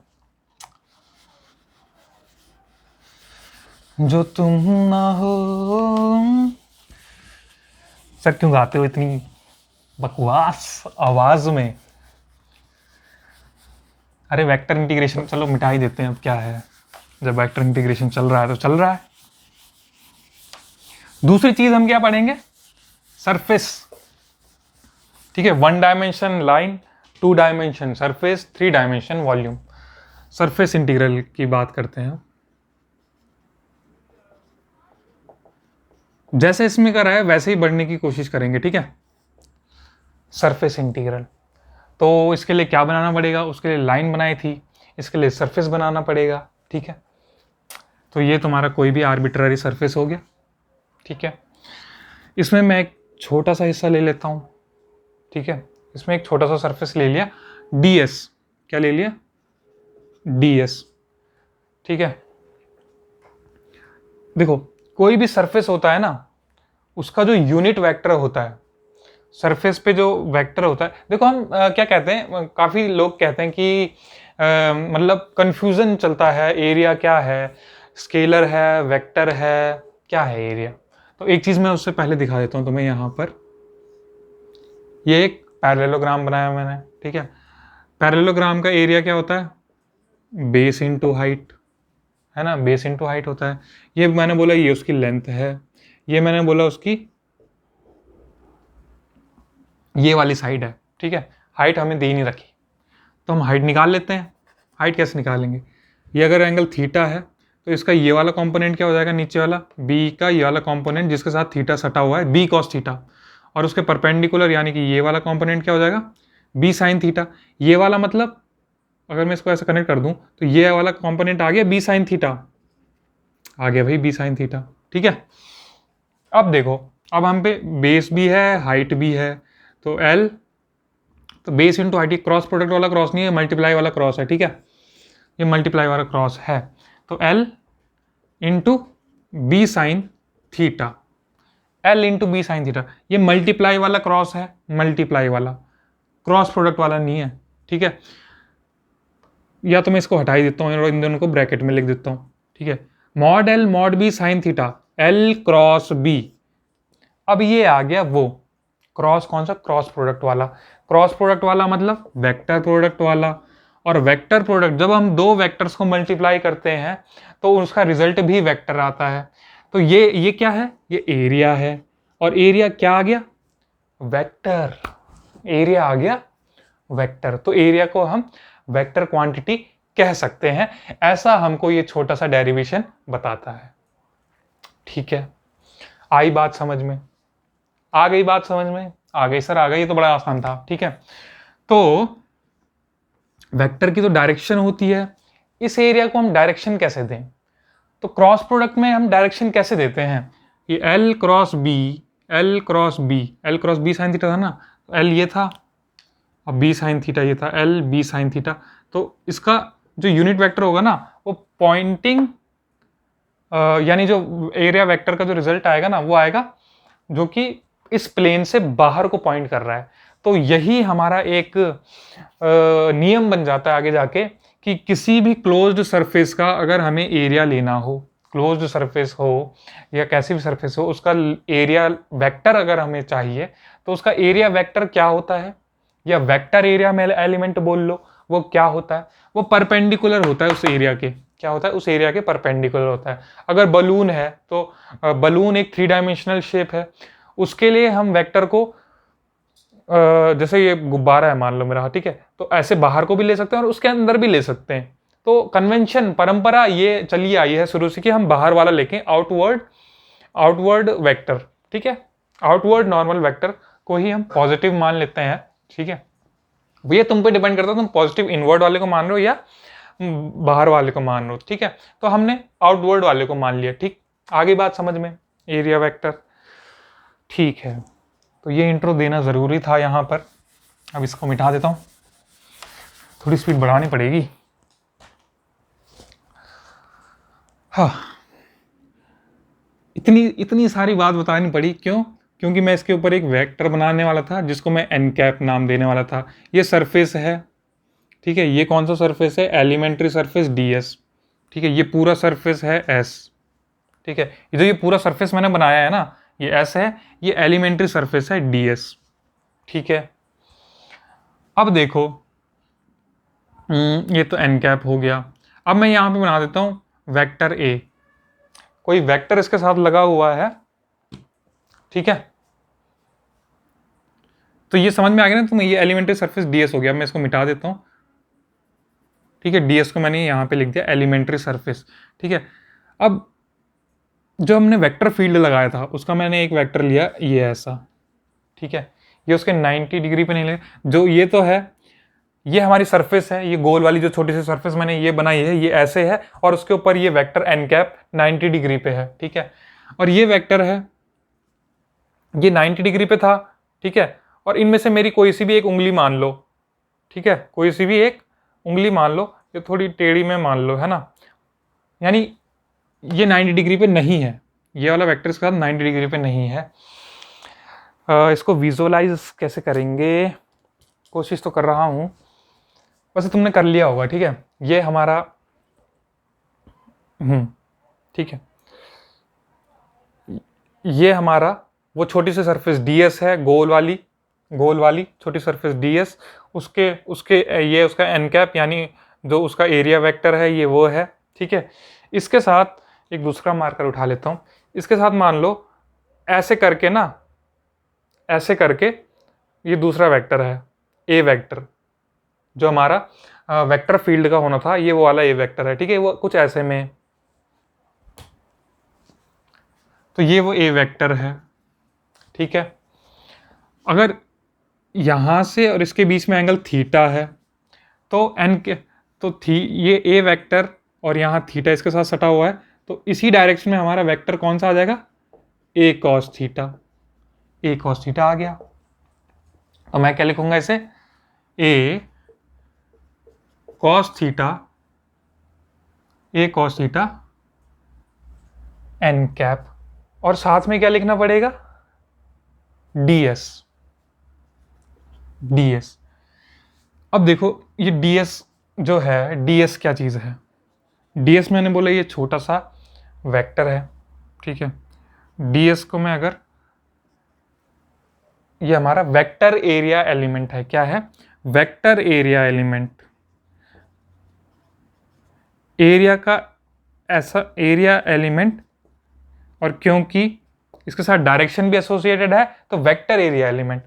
Speaker 1: जो तुम ना हो, सर क्यों गाते हो इतनी बकवास आवाज में? अरे वेक्टर इंटीग्रेशन चलो मिटा ही देते हैं, अब क्या है, जब वेक्टर इंटीग्रेशन चल रहा है तो चल रहा है। दूसरी चीज हम क्या पढ़ेंगे? सरफेस। ठीक है, 1 dimension line, 2 dimension surface, 3 dimension volume. Surface integral की बात करते हैं। जैसे इसमें करा है वैसे ही बढ़ने की कोशिश करेंगे। ठीक है, सरफेस इंटीग्रल, तो इसके लिए क्या बनाना पड़ेगा? उसके लिए लाइन बनाई थी, इसके लिए सरफेस बनाना पड़ेगा। ठीक है, तो ये तुम्हारा कोई भी आर्बिट्ररी सरफेस हो गया। ठीक है, इसमें मैं एक छोटा सा हिस्सा ले लेता हूं। ठीक है, इसमें एक छोटा सा सरफेस ले लिया, ds। क्या ले लिया? ds। ठीक है, देखो कोई भी सरफेस होता है ना, उसका जो यूनिट वेक्टर होता है, सरफेस पे जो वेक्टर होता है, देखो हम क्या कहते हैं, काफी लोग कहते हैं कि मतलब कंफ्यूजन चलता है, एरिया क्या है, स्केलर है, वेक्टर है, क्या है एरिया? तो एक चीज मैं उससे पहले दिखा देता हूं तुम्हें। यहां पर ये एक पैरेललोग्राम बनाया मैंने। ठीक है, पैरेललोग्राम का एरिया क्या होता है? बेस इनटू हाइट, है ना, बेस इनटू हाइट होता है। ये मैंने बोला ये उसकी लेंथ है, ये मैंने बोला उसकी ये वाली साइड है। ठीक है, हाइट हमें दे नहीं रखी, तो हम हाइट निकाल लेते हैं। हाइट कैसे निकालेंगे? ये अगर एंगल थीटा है तो इसका ये वाला कंपोनेंट क्या हो जाएगा? नीचे वाला बी का ये वाला कंपोनेंट जिसके साथ थीटा सटा हुआ है, बी कॉस थीटा, और उसके परपेंडिकुलर यानी कि ये वाला कंपोनेंट क्या हो जाएगा? B sine theta. ये वाला मतलब अगर मैं इसको ऐसे कनेक्ट कर दूं तो ये वाला कंपोनेंट आ गया बी साइन थीटा, आ गया भाई बी साइन थीटा। ठीक है, अब देखो, अब हम पे बेस भी है, हाइट भी है, तो L, तो base into height, cross product वाला क्रॉस नहीं है, मल्टीप्लाई वाला क्रॉस है। ठीक है, ये मल्टीप्लाई वाला क्रॉस है, तो L into B sine theta, L into B sine theta. ये मल्टीप्लाई वाला क्रॉस है, मल्टीप्लाई वाला, क्रॉस प्रोडक्ट वाला नहीं है। ठीक है, या तो मैं इसको हटा ही देता हूँ और इन दोनों को ब्रैकेट में लिख देता हूँ। ठीक है, mod L mod B sine theta, L cross B. अब ये आ गया वो क्रॉस, कौन सा? क्रॉस प्रोडक्ट वाला। क्रॉस प्रोडक्ट वाला मतलब वेक्टर प्रोडक्ट वाला, और वेक्टर प्रोडक्ट जब हम दो वेक्टर्स को मल्टीप्लाई करते हैं तो उसका रिजल्ट भी वेक्टर आता है। तो ये क्या है, ये एरिया है, और एरिया क्या आ गया, वेक्टर, एरिया आ गया वेक्टर। तो एरिया को हम वेक्टर क्वांटिटी कह सकते हैं, ऐसा हमको ये छोटा सा डेरिवेशन बताता है। ठीक है, आई बात समझ में, आ गई बात समझ में, आ गई सर, आ गई, ये तो बड़ा आसान था। ठीक है, तो वेक्टर की तो डायरेक्शन होती है, इस एरिया को हम डायरेक्शन कैसे दें, तो क्रॉस प्रोडक्ट में हम डायरेक्शन कैसे देते हैं, ये L cross B, L cross B, L cross B sine theta था ना, एल ये था, अब बी साइन थीटा ये था, एल बी साइन थीटा। तो इसका जो यूनिट वेक्टर होगा ना, वो पॉइंटिंग यानी जो एरिया वेक्टर का जो रिजल्ट आएगा ना, वो आएगा जो कि इस प्लेन से बाहर को पॉइंट कर रहा है। तो यही हमारा एक नियम बन जाता है आगे जाके, कि किसी भी क्लोज्ड सरफेस का अगर हमें एरिया लेना हो, क्लोज्ड सरफेस हो या कैसी भी सरफेस हो, उसका एरिया वेक्टर अगर हमें चाहिए, तो उसका एरिया वेक्टर क्या होता है, या वेक्टर एरिया में एलिमेंट बोल लो, वो क्या होता है, वो परपेंडिकुलर होता है उस एरिया के, क्या होता है, उस एरिया के परपेंडिकुलर होता है। अगर बलून है तो बलून एक 3 डायमेंशनल शेप है, उसके लिए हम वेक्टर को जैसे ये गुब्बारा है मान लो मेरा, ठीक है, तो ऐसे बाहर को भी ले सकते हैं और उसके अंदर भी ले सकते हैं। तो कन्वेंशन, परंपरा ये चली आई है शुरू से कि हम बाहर वाला लेके आउटवर्ड वेक्टर, ठीक है, आउटवर्ड नॉर्मल वेक्टर को ही हम पॉजिटिव मान लेते हैं। ठीक है, ये तुम पे डिपेंड करता है, तुम पॉजिटिव इनवर्ड वाले को मान रहे हो या बाहर वाले को मान रहे हो। ठीक है, तो हमने आउटवर्ड वाले को मान लिया। ठीक, आगे बात समझ में, एरिया वेक्टर। ठीक है, तो ये इंट्रो देना ज़रूरी था यहाँ पर। अब इसको मिटा देता हूँ, थोड़ी स्पीड बढ़ानी पड़ेगी। हाँ, इतनी सारी बात बतानी पड़ी, क्यों, क्योंकि मैं इसके ऊपर एक वेक्टर बनाने वाला था जिसको मैं एन कैप नाम देने वाला था। ये सरफेस है, ठीक है, ये कौन सा सरफेस है, एलिमेंट्री सरफेस ds। ठीक है, ये पूरा सरफेस है s। ठीक है, ये पूरा सरफेस मैंने बनाया है ना, ये s है, ये एलिमेंट्री सरफेस है ds। ठीक है, अब देखो, ये तो एन कैप हो गया। अब मैं यहां पे बना देता हूं वेक्टर a, कोई वेक्टर इसके साथ लगा हुआ है। ठीक है, तो ये समझ में आ गया ना तुम्हें, ये एलिमेंट्री सरफेस ds हो गया। मैं इसको मिटा देता हूं। ठीक है, ds को मैंने यहाँ पे लिख दिया एलिमेंट्री सरफेस। ठीक है, अब जो हमने वेक्टर फील्ड लगाया था उसका मैंने एक वेक्टर लिया, ये ऐसा। ठीक है, ये उसके 90 डिग्री पे नहीं लगे, जो ये तो है, ये हमारी सरफेस है, ये गोल वाली जो छोटी सी सरफेस मैंने ये बनाई है, ये ऐसे है, और उसके ऊपर ये वेक्टर एन कैप 90 डिग्री पे है। ठीक है, और ये वेक्टर है, ये 90 डिग्री पे था। ठीक है, और इनमें से मेरी कोई सी भी एक उंगली मान लो। ठीक है, कोई सी भी एक उंगली मान लो, ये थोड़ी टेढ़ी में मान लो, है ना, यानी ये 90 डिग्री पे नहीं है, ये वाला वेक्टर इसके साथ 90 डिग्री पे नहीं है। इसको विजुअलाइज कैसे करेंगे, कोशिश तो कर रहा हूँ, वैसे तुमने कर लिया होगा। ठीक है, ये हमारा ठीक है, ये हमारा वो छोटी सी सरफेस ds है, गोल वाली छोटी सरफेस ds, उसके उसके ये उसका एन कैप यानी जो उसका एरिया वेक्टर है, ये वो है। ठीक है, इसके साथ एक दूसरा मार्कर उठा लेता हूँ, इसके साथ मान लो ऐसे करके ना, ऐसे करके ये दूसरा वेक्टर है, ए वेक्टर, जो हमारा वेक्टर फील्ड का होना था, ये वो वाला ए वेक्टर है। ठीक है, वो कुछ ऐसे में, तो ये वो ए वेक्टर है। ठीक है, अगर यहां से और इसके बीच में एंगल थीटा है, तो एन के तो ये ए वेक्टर और यहाँ थीटा इसके साथ सटा हुआ है, तो इसी डायरेक्शन में हमारा वेक्टर कौन सा आ जाएगा, ए कॉस थीटा। ए कॉस थीटा आ गया, तो मैं क्या लिखूंगा इसे, ए कॉस थीटा, ए कॉस थीटा एन कैप, और साथ में क्या लिखना पड़ेगा, ds। अब देखो ये ds जो है, ds क्या चीज़ है, ds मैंने बोला ये छोटा सा वेक्टर है। ठीक है, ds को मैं अगर, ये हमारा वेक्टर एरिया एलिमेंट है, क्या है, वेक्टर एरिया एलिमेंट, एरिया का ऐसा एरिया एलिमेंट और क्योंकि इसके साथ डायरेक्शन भी एसोसिएटेड है तो वेक्टर एरिया एलिमेंट,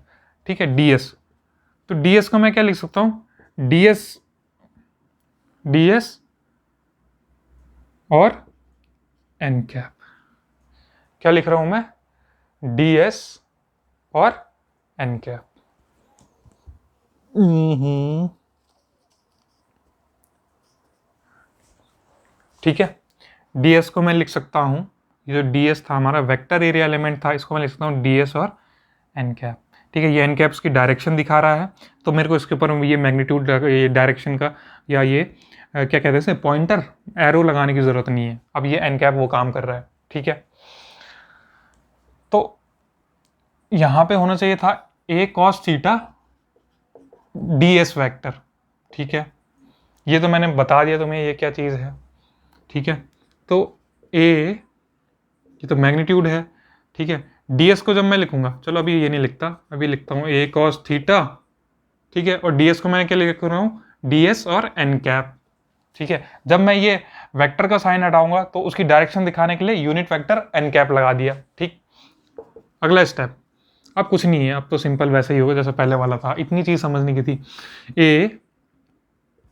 Speaker 1: ठीक है, ds। तो ds को मैं क्या लिख सकता हूं, ds और n कैप। क्या लिख रहा हूं मैं, ds और n कैप। ठीक है, ds को मैं लिख सकता हूं, ये जो ds था हमारा वेक्टर एरिया एलिमेंट था, इसको मैं लिख सकता हूं ds और n कैप। ठीक है, ये n कैप्स की डायरेक्शन दिखा रहा है, तो मेरे को इसके ऊपर ये मैग्नीट्यूड, ये डायरेक्शन का या ये क्या कहते हैं इसे, पॉइंटर एरो लगाने की जरूरत नहीं है। अब ये n कैप वो काम कर रहा है। ठीक है, तो यहां पे होना चाहिए था a cos theta ds vector. ठीक है, ये तो मैंने बता दिया तुम्हें ये क्या चीज है। ठीक है, तो ये तो मैग्नीट्यूड है। ठीक है, ds को जब मैं लिखूंगा, चलो अभी ये नहीं लिखता, अभी लिखता हूँ a cos थीटा। ठीक है, और ds को मैं क्या लिख रहा हूँ, ds और n कैप। ठीक है, जब मैं ये वेक्टर का साइन हटाऊंगा तो उसकी डायरेक्शन दिखाने के लिए यूनिट वेक्टर n कैप लगा दिया। ठीक, अगला स्टेप, अब कुछ नहीं है, अब तो सिंपल वैसे ही होगा जैसे पहले वाला था, इतनी चीज समझने की थी।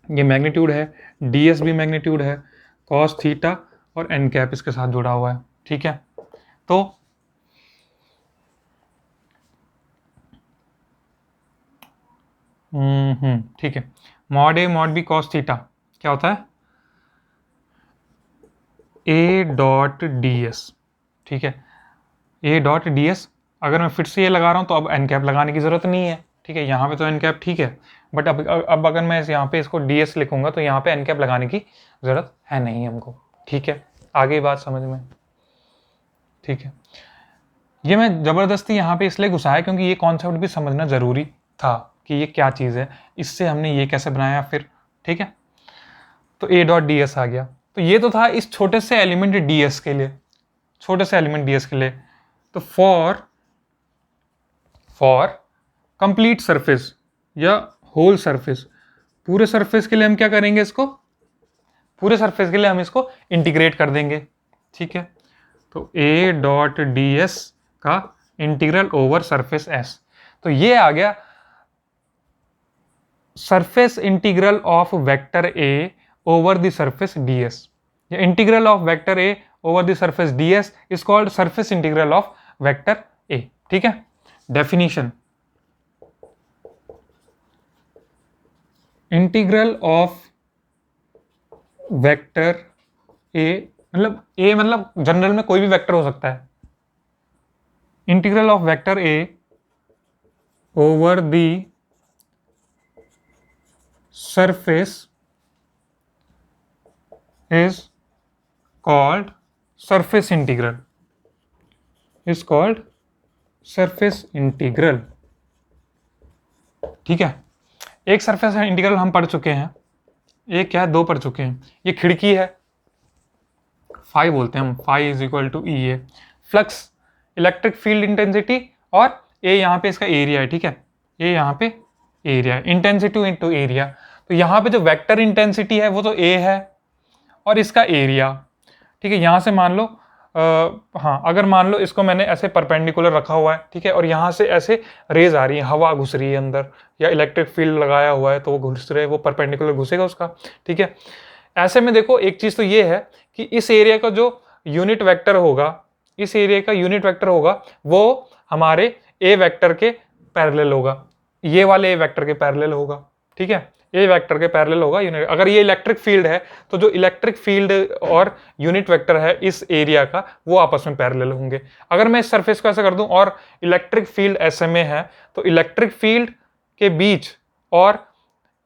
Speaker 1: ये मैग्नीट्यूड है, ds भी मैग्नीट्यूड है, cos थीटा और n कैप इसके साथ जुड़ा हुआ है। ठीक है, तो ठीक है, mod a mod b cos theta क्या होता है, a डॉट ds। ठीक है, a डॉट ds, अगर मैं फिर से ये लगा रहा हूं तो अब n कैप लगाने की जरूरत नहीं है। ठीक है, यहाँ पे तो n कैप ठीक है, बट अब अगर मैं यहाँ पे इसको ds लिखूंगा तो यहाँ पे n कैप लगाने की जरूरत है नहीं हमको। ठीक है, आगे बात समझ में। ठीक है, ये मैं जबरदस्ती यहाँ पे इसलिए घुसाया क्योंकि ये कॉन्सेप्ट भी समझना जरूरी था कि ये क्या चीज़ है, इससे हमने ये कैसे बनाया फिर। ठीक है, तो a डॉट ds आ गया। तो ये तो था इस छोटे से एलिमेंट ds के लिए, छोटे से एलिमेंट ds के लिए। तो फॉर कंप्लीट सरफेस या होल सरफेस, पूरे सरफेस के लिए हम क्या करेंगे, इसको पूरे सरफेस के लिए हम इसको इंटीग्रेट कर देंगे। ठीक है, तो a डॉट ds का इंटीग्रल ओवर सरफेस s, तो ये आ गया surface integral of vector a over the surface ds। या integral of vector a over the surface ds is called surface integral of vector a। ठीक है, definition, integral of vector a, मतलब a मतलब general में कोई भी vector हो सकता है। Integral of vector a over the surface is called surface integral, is called surface integral। ठीक है, एक सरफेस इंटीग्रल हम पढ़ चुके हैं, एक क्या है, दो पढ़ चुके हैं। ये खिड़की है, फाई बोलते हैं हम, phi is equal to E A, flux electric field intensity, और ए यहाँ पे इसका एरिया है। ठीक है, ए यहाँ पे एरिया है, इंटेंसिटी इंटू एरिया। तो यहाँ पे जो वेक्टर इंटेंसिटी है वो तो ए है और इसका एरिया। ठीक है, यहाँ से मान लो हाँ, अगर मान लो इसको मैंने ऐसे परपेंडिकुलर रखा हुआ है। ठीक है, और यहाँ से ऐसे रेज आ रही है, हवा घुस रही है अंदर, या इलेक्ट्रिक फील्ड लगाया हुआ है तो वो घुस रहे, वो परपेंडिकुलर घुसेगा उसका। ठीक है, ऐसे में देखो एक चीज़ तो ये है कि इस एरिया का जो यूनिट वेक्टर होगा, इस एरिया का यूनिट वेक्टर होगा वो हमारे ए वेक्टर के पैरेलल होगा, ये वाले ए वेक्टर के पैरेलल होगा। ठीक है, ए वेक्टर के पैरेलल होगा यूनिट। अगर ये इलेक्ट्रिक फील्ड है तो जो इलेक्ट्रिक फील्ड और यूनिट वेक्टर है इस एरिया का वो आपस में पैरेलल होंगे। अगर मैं इस सरफेस को ऐसा कर दूं और इलेक्ट्रिक फील्ड ऐसे में है तो इलेक्ट्रिक फील्ड के बीच और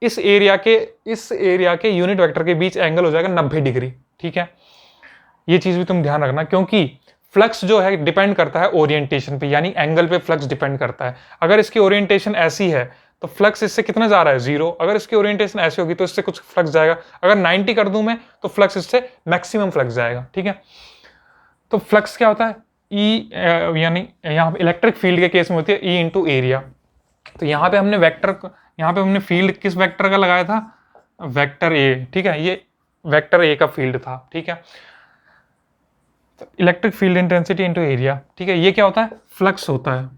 Speaker 1: इस एरिया के यूनिट वेक्टर के बीच एंगल हो जाएगा 90 डिग्री। ठीक है, ये चीज भी तुम ध्यान रखना, क्योंकि फ्लक्स जो है डिपेंड करता है ओरिएंटेशन पे, यानी एंगल पे फ्लक्स डिपेंड करता है। अगर इसकी ओरिएंटेशन ऐसी है तो फ्लक्स इससे कितना जा रहा है, 0। अगर इसकी ओरिएंटेशन ऐसी होगी तो इससे कुछ फ्लक्स जाएगा। अगर 90 कर दूं मैं तो फ्लक्स इससे मैक्सिमम फ्लक्स जाएगा। ठीक है, तो फ्लक्स क्या होता है, ई, यानी यहाँ पे इलेक्ट्रिक फील्ड के केस में होती है ई इंटू एरिया। तो यहाँ पे हमने फील्ड किस वेक्टर का लगाया था, वेक्टर ए। ठीक है, ये वेक्टर ए का फील्ड था। ठीक है, electric field intensity into area, ठीक है, ये क्या होता है, फ्लक्स होता है,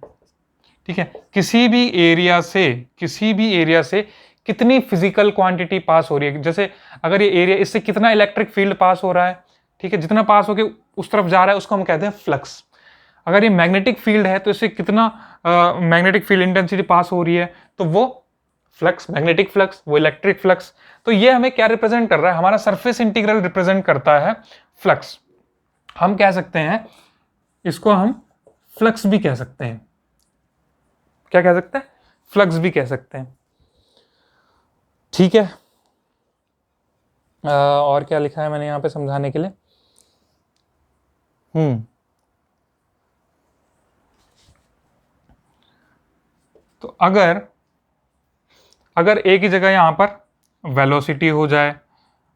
Speaker 1: ठीक है। किसी भी एरिया से कितनी फिजिकल क्वांटिटी पास हो रही है, जैसे अगर ये एरिया, इससे कितना इलेक्ट्रिक फील्ड पास हो रहा है, ठीक है, जितना पास होके उस तरफ जा रहा है उसको हम कहते हैं फ्लक्स। अगर ये मैग्नेटिक फील्ड है तो इससे कितना मैग्नेटिक फील्ड इंटेंसिटी पास हो रही है, तो वो फ्लक्स, मैग्नेटिक फ्लक्स, वो इलेक्ट्रिक फ्लक्स। तो ये हमें क्या रिप्रेजेंट कर रहा है, हमारा सरफेस इंटीग्रल रिप्रेजेंट करता है फ्लक्स। हम कह सकते हैं इसको, हम फ्लक्स भी कह सकते हैं, क्या कह सकते हैं, फ्लक्स भी कह सकते हैं, ठीक है। और क्या लिखा है मैंने यहां पे समझाने के लिए, तो अगर एक ही जगह यहां पर वेलोसिटी हो जाए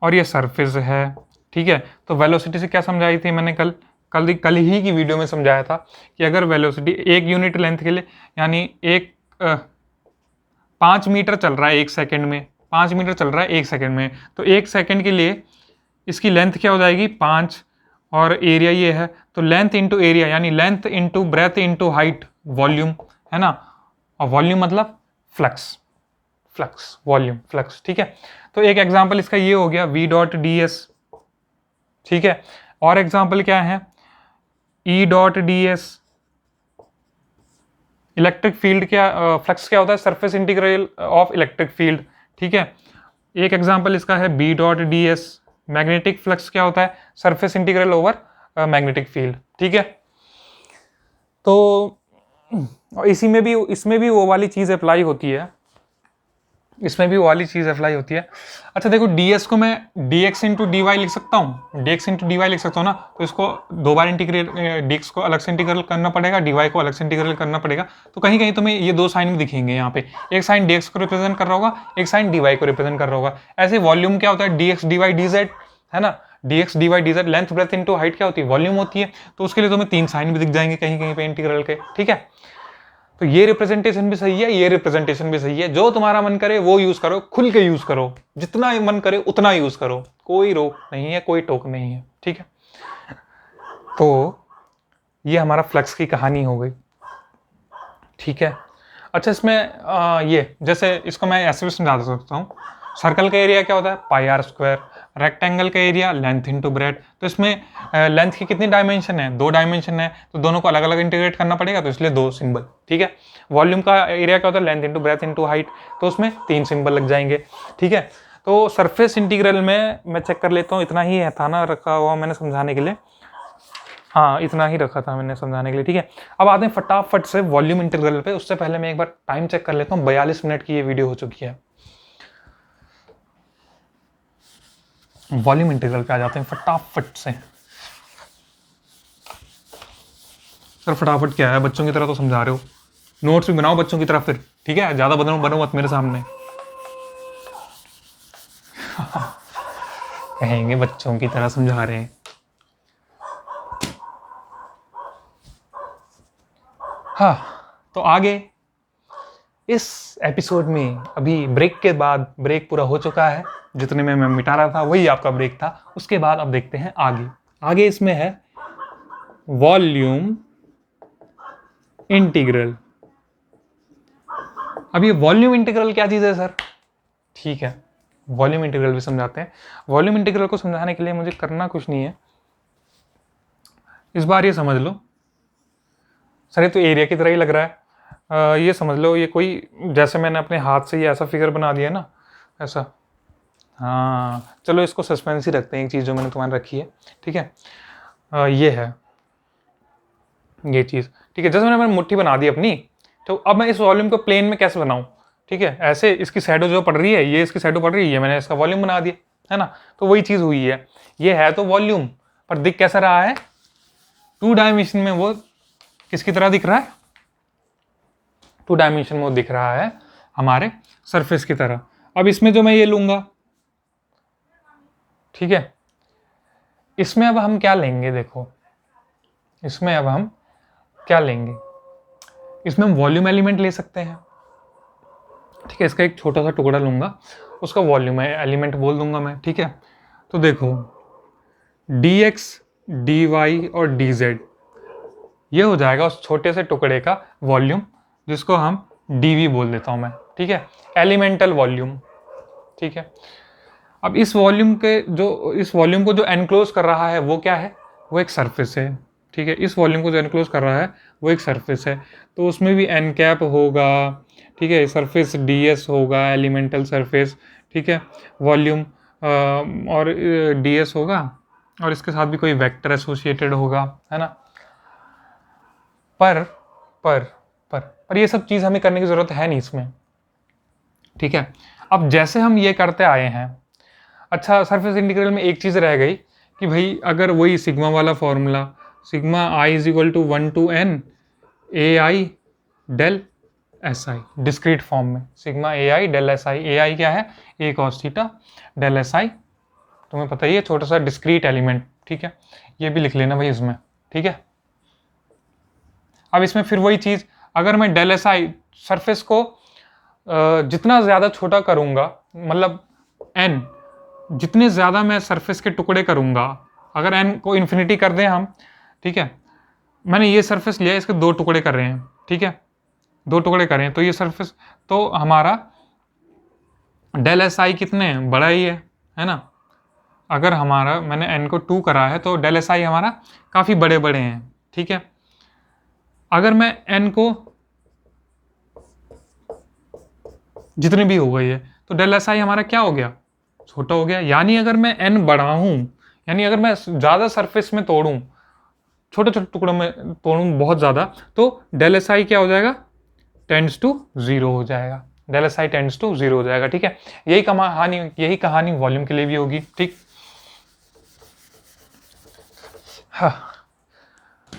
Speaker 1: और ये सरफेस है, ठीक है, तो वेलोसिटी से क्या समझाई थी मैंने कल ही की वीडियो में समझाया था कि अगर वेलोसिटी एक यूनिट लेंथ के लिए, यानी 5 मीटर चल रहा है 1 सेकंड में, 5 मीटर चल रहा है 1 सेकंड में, तो 1 सेकंड के लिए इसकी लेंथ क्या हो जाएगी 5, और एरिया ये है, तो लेंथ इंटू एरिया यानी length into breadth into height, volume, है ना, और वॉल्यूम मतलब फ्लक्स, वॉल्यूम फ्लक्स, ठीक है। तो एक एग्जांपल इसका ये हो गया v डॉट डी एस, ठीक है। और एग्जांपल क्या है, E dot D S, electric field क्या, फ्लक्स क्या होता है, surface integral of electric field, ठीक है। एक एग्जांपल इसका है B dot D S, magnetic flux क्या होता है, surface integral over magnetic field, ठीक है। तो इसमें भी वो वाली चीज अप्लाई होती है, अच्छा देखो, ds को मैं dx इंटू डी वाई लिख सकता हूँ, ना, तो इसको दो बार इंटीग्रेट, dx को अलग से इंटीग्रल करना पड़ेगा, dy को अलग से इंटीग्रल करना पड़ेगा, तो कहीं कहीं तुम्हें ये दो साइन भी दिखेंगे यहाँ पे, एक साइन dx को रिप्रेजेंट कर रहा होगा, एक साइन dy को रिप्रेजेंट कर रहा होगा। ऐसे वॉल्यूम क्या होता है, dx dy dz, है ना, dx dy dz, length breadth into height क्या होती है, वॉल्यूम होती है, तो उसके लिए तुम्हें 3 साइन भी दिख जाएंगे कहीं कहीं पे इंटीग्रल के, ठीक है। तो ये रिप्रेजेंटेशन भी सही है, ये रिप्रेजेंटेशन भी सही है, जो तुम्हारा मन करे वो यूज करो, खुल के यूज करो, जितना मन करे उतना यूज करो, कोई रोक नहीं है, कोई टोक नहीं है, ठीक है। तो ये हमारा फ्लक्स की कहानी हो गई, ठीक है। अच्छा, इसमें ये जैसे इसको मैं ऐसे भी समझा सकता हूँ, सर्कल का एरिया क्या होता है, पाई आर स्क्वायर, रेक्टेंगल का एरिया लेंथ इंटू ब्रेथ, तो इसमें लेंथ की कितनी डायमेंशन है, 2 डायमेंशन है, तो दोनों को अलग अलग इंटीग्रेट करना पड़ेगा, तो इसलिए 2 सिंबल, ठीक है। वॉल्यूम का एरिया क्या होता है, length into breadth into height, तो उसमें 3 सिंबल लग जाएंगे, ठीक है। तो सरफेस इंटीग्रल में मैं चेक कर लेता हूँ, इतना ही था ना रखा हुआ मैंने समझाने के लिए, हाँ इतना ही रखा था मैंने समझाने के लिए, ठीक है। अब आते हैं फटाफट से वॉल्यूम इंटीग्रल पे, उससे पहले मैं एक बार टाइम चेक कर लेता हूँ, 42 मिनट की ये वीडियो हो चुकी है। वॉल्यूम इंटीग्रल पे आ जाते हैं फटाफट से। सर फटाफट क्या है, बच्चों की तरह तो समझा रहे हो, नोट्स भी बनाओ बच्चों की तरह फिर, ठीक है, ज्यादा बनो मत मेरे सामने। कहेंगे बच्चों की तरह समझा रहे हैं। हाँ, तो आगे इस एपिसोड में, अभी ब्रेक के बाद, ब्रेक पूरा हो चुका है, जितने में मैं मिटा रहा था वही आपका ब्रेक था, उसके बाद अब देखते हैं आगे इसमें है वॉल्यूम इंटीग्रल। अब ये वॉल्यूम इंटीग्रल क्या चीज है सर, ठीक है, वॉल्यूम इंटीग्रल भी समझाते हैं। वॉल्यूम इंटीग्रल को समझाने के लिए मुझे करना कुछ नहीं है, इस बार ये समझ लो, सर ये तो एरिया की तरह ही लग रहा है, ये समझ लो, ये कोई, जैसे मैंने अपने हाथ से ये ऐसा फिगर बना दिया ना, ऐसा, हाँ चलो इसको सस्पेंस ही रखते हैं, एक चीज़ जो मैंने तुम्हारी रखी है, ठीक है, ये है ये चीज़, ठीक है। जैसे मैंने मुट्ठी बना दी अपनी, तो अब मैं इस वॉल्यूम को प्लेन में कैसे बनाऊं, ठीक है, ऐसे इसकी शैडो जो पड़ रही है, ये इसकी शैडो पड़ रही है, ये मैंने इसका वॉल्यूम बना दिया, है ना, तो वही चीज़ हुई है, ये है तो वॉल्यूम, पर दिख कैसा रहा है, 2 डायमेंशन में वो किसकी तरह दिख रहा है, 2 डायमेंशन में वो दिख रहा है हमारे सरफेस की तरह। अब इसमें जो मैं ये लूंगा, ठीक है, इसमें अब हम क्या लेंगे, देखो इसमें अब हम क्या लेंगे, इसमें हम वॉल्यूम एलिमेंट ले सकते हैं, ठीक है, इसका एक छोटा सा टुकड़ा लूंगा, उसका वॉल्यूम एलिमेंट बोल दूंगा मैं, ठीक है। तो देखो dx डी वाई और डी जेड, ये हो जाएगा उस छोटे से टुकड़े का वॉल्यूम, जिसको हम डीवी बोल देता हूँ मैं, ठीक है, एलिमेंटल वॉल्यूम, ठीक है। अब इस वॉल्यूम को जो एनक्लोज कर रहा है वो क्या है, वो एक सरफेस है, ठीक है। इस वॉल्यूम को जो एनक्लोज कर रहा है वो एक सरफेस है, तो उसमें भी एन कैप होगा, ठीक है, सरफेस डीएस होगा, एलिमेंटल सरफेस, ठीक है, वॉल्यूम और डीएस होगा, और इसके साथ भी कोई वेक्टर एसोसिएटेड होगा, है ना। पर पर पर पर ये सब चीज़ हमें करने की ज़रूरत है नहीं इसमें, ठीक है। अब जैसे हम ये करते आए हैं, अच्छा सरफेस इंटीग्रल में एक चीज़ रह गई कि भाई अगर वही सिग्मा वाला formula, sigma I is equal to 1 to n A I del S I, discrete form में sigma A I del S I, A I क्या है, A cos theta, del S I तुम्हें पता ही है, छोटा सा डिस्क्रीट एलिमेंट, ठीक है, ये भी लिख लेना भाई इसमें, ठीक है। अब इसमें फिर वही चीज़, अगर मैं डेल एस आई सरफेस को जितना ज़्यादा छोटा करूँगा, मतलब n जितने ज़्यादा मैं सरफेस के टुकड़े करूँगा, अगर n को इन्फिनिटी कर दें हम, ठीक है, मैंने ये सरफेस लिया, इसके 2 टुकड़े कर रहे हैं, ठीक है, 2 टुकड़े कर रहे हैं, तो ये सरफेस, तो हमारा डेल एस आई कितने हैं, बड़ा ही है ना। अगर हमारा मैंने n को 2 करा है तो डेल एस आई हमारा काफ़ी बड़े बड़े हैं, ठीक है। अगर मैं n को जितने भी हो गई है तो डेल एस आई हमारा क्या हो गया, छोटा हो गया। यानी अगर मैं n बढ़ाऊं, यानी अगर मैं ज़्यादा सरफेस में तोड़ूं, छोटे छोटे टुकड़ों में तोड़ूं बहुत ज़्यादा, तो डेल एस आई क्या हो जाएगा, टेंड्स टू 0 हो जाएगा, del S I tends to 0 हो जाएगा, ठीक है। यही कहानी वॉल्यूम के लिए भी होगी, ठीक। हाँ,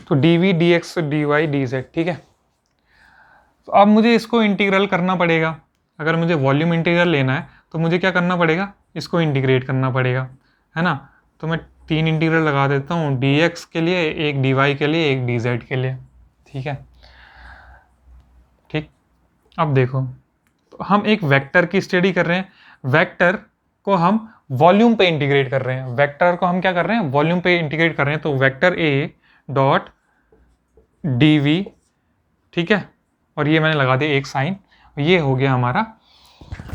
Speaker 1: तो d v d x d y d Z, ठीक है। तो अब मुझे इसको इंटीग्रल करना पड़ेगा, अगर मुझे वॉल्यूम इंटीग्रल लेना है तो मुझे क्या करना पड़ेगा, इसको इंटीग्रेट करना पड़ेगा, है ना। तो मैं 3 इंटीग्रल लगा देता हूँ, डी एक्स के लिए, एक डी वाई के लिए, एक डी जेड के लिए, ठीक है, ठीक। अब देखो, तो हम एक वेक्टर की स्टडी कर रहे हैं, वेक्टर को हम वॉल्यूम पे इंटीग्रेट कर रहे हैं, वेक्टर को हम क्या कर रहे हैं, वॉल्यूम पे इंटीग्रेट कर रहे हैं, तो vector a dot D v, ठीक है, और ये मैंने लगा दिया एक साइन, ये हो गया हमारा।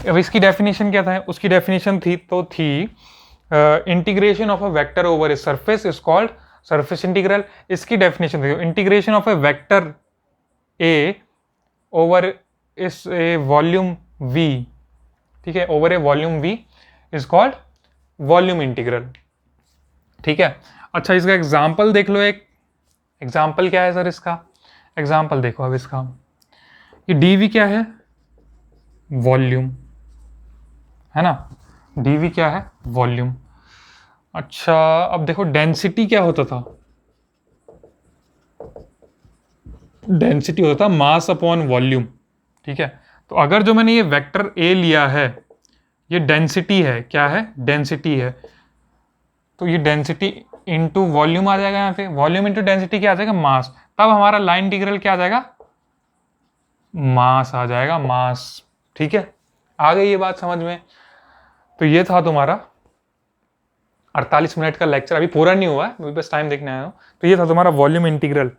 Speaker 1: अब इसकी डेफिनेशन क्या था, उसकी डेफिनेशन थी integration of a vector over a surface is called surface integral. इसकी डेफिनेशन देखो, integration of A vector A over इस ए वॉल्यूम वी, ठीक है, over A volume we is called volume integral, ठीक है। अच्छा इसका एग्जाम्पल देख लो, एक एग्जाम्पल क्या है सर इसका, एग्जाम्पल देखो अब इसका, ये dv क्या है, वॉल्यूम, है ना, dv क्या है, वॉल्यूम। अच्छा अब देखो डेंसिटी क्या होता था, डेंसिटी होता था मास अपॉन वॉल्यूम, ठीक है। तो अगर जो मैंने ये वेक्टर a लिया है, ये डेंसिटी है, क्या है, डेंसिटी है, तो ये डेंसिटी इंटू वॉल्यूम आ जाएगा, यहाँ पे वॉल्यूम इंटू डेंसिटी क्या आ जाएगा, मास, तब हमारा लाइन इंटीग्रल क्या आ जाएगा, मास आ जाएगा, मास, ठीक है। आ गई ये बात समझ में। तो ये था तुम्हारा 48 मिनट का लेक्चर, अभी पूरा नहीं हुआ है, अभी बस टाइम देखने आया हूँ। तो ये था तुम्हारा वॉल्यूम इंटीग्रल।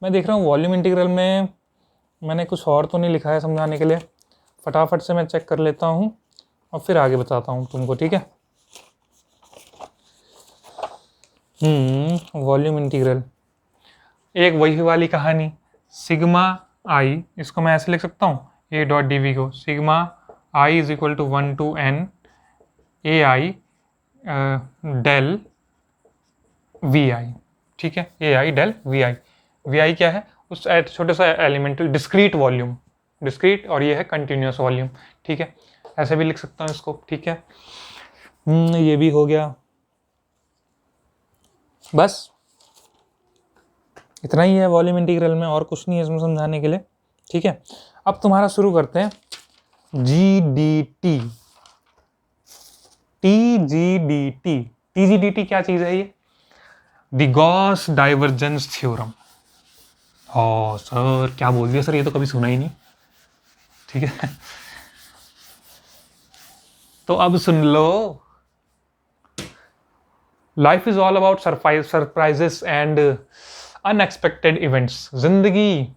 Speaker 1: मैं देख रहा हूँ वॉल्यूम इंटीग्रल में मैंने कुछ और तो नहीं लिखा है समझाने के लिए, फटाफट से मैं चेक कर लेता हूँ और फिर आगे बताता हूँ तुमको, ठीक है। वॉल्यूम इंटीग्रल एक वही वाली कहानी, सिग्मा आई, इसको मैं ऐसे लिख सकता हूँ, ए डॉट डी वी को sigma I is equal to 1 to n A I del V I, ठीक है, A I del V I, V I क्या है, उस छोटे सा एलिमेंटल डिस्क्रीट वॉल्यूम, डिस्क्रीट, और ये है कंटिन्यूस वॉल्यूम, ठीक है, ऐसे भी लिख सकता हूँ इसको, ठीक है। ये भी हो गया, बस इतना ही है वॉल्यूम इंटीग्रल में, और कुछ नहीं है इसमें समझाने के लिए, ठीक है। अब तुम्हारा शुरू करते हैं G D T, T G D T, T G D T क्या चीज़ है, ये the Gauss divergence theorem. Oh sir क्या बोल दिया सर, ये तो कभी सुना ही नहीं, ठीक है। तो अब सुन लो, life is all about surprises and unexpected events. जिंदगी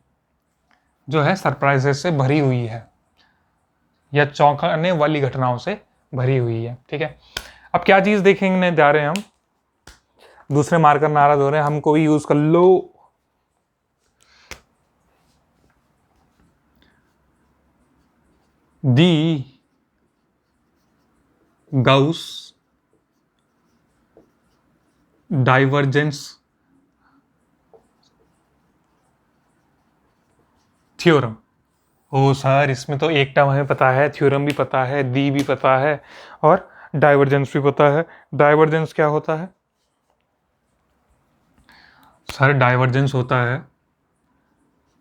Speaker 1: जो है सरप्राइजेस से भरी हुई है या चौंकाने वाली घटनाओं से भरी हुई है। ठीक है, अब क्या चीज देखेंगे जा रहे हैं हम, दूसरे मार्कर नाराज हो रहे हैं, हमको भी यूज कर लो। दी Gauss divergence theorem. Oh sir, इसमें तो एक टर्म हमें पता है, थ्योरम भी पता है, दी भी पता है और डाइवर्जेंस भी पता है। डाइवर्जेंस क्या होता है सर? डाइवर्जेंस होता है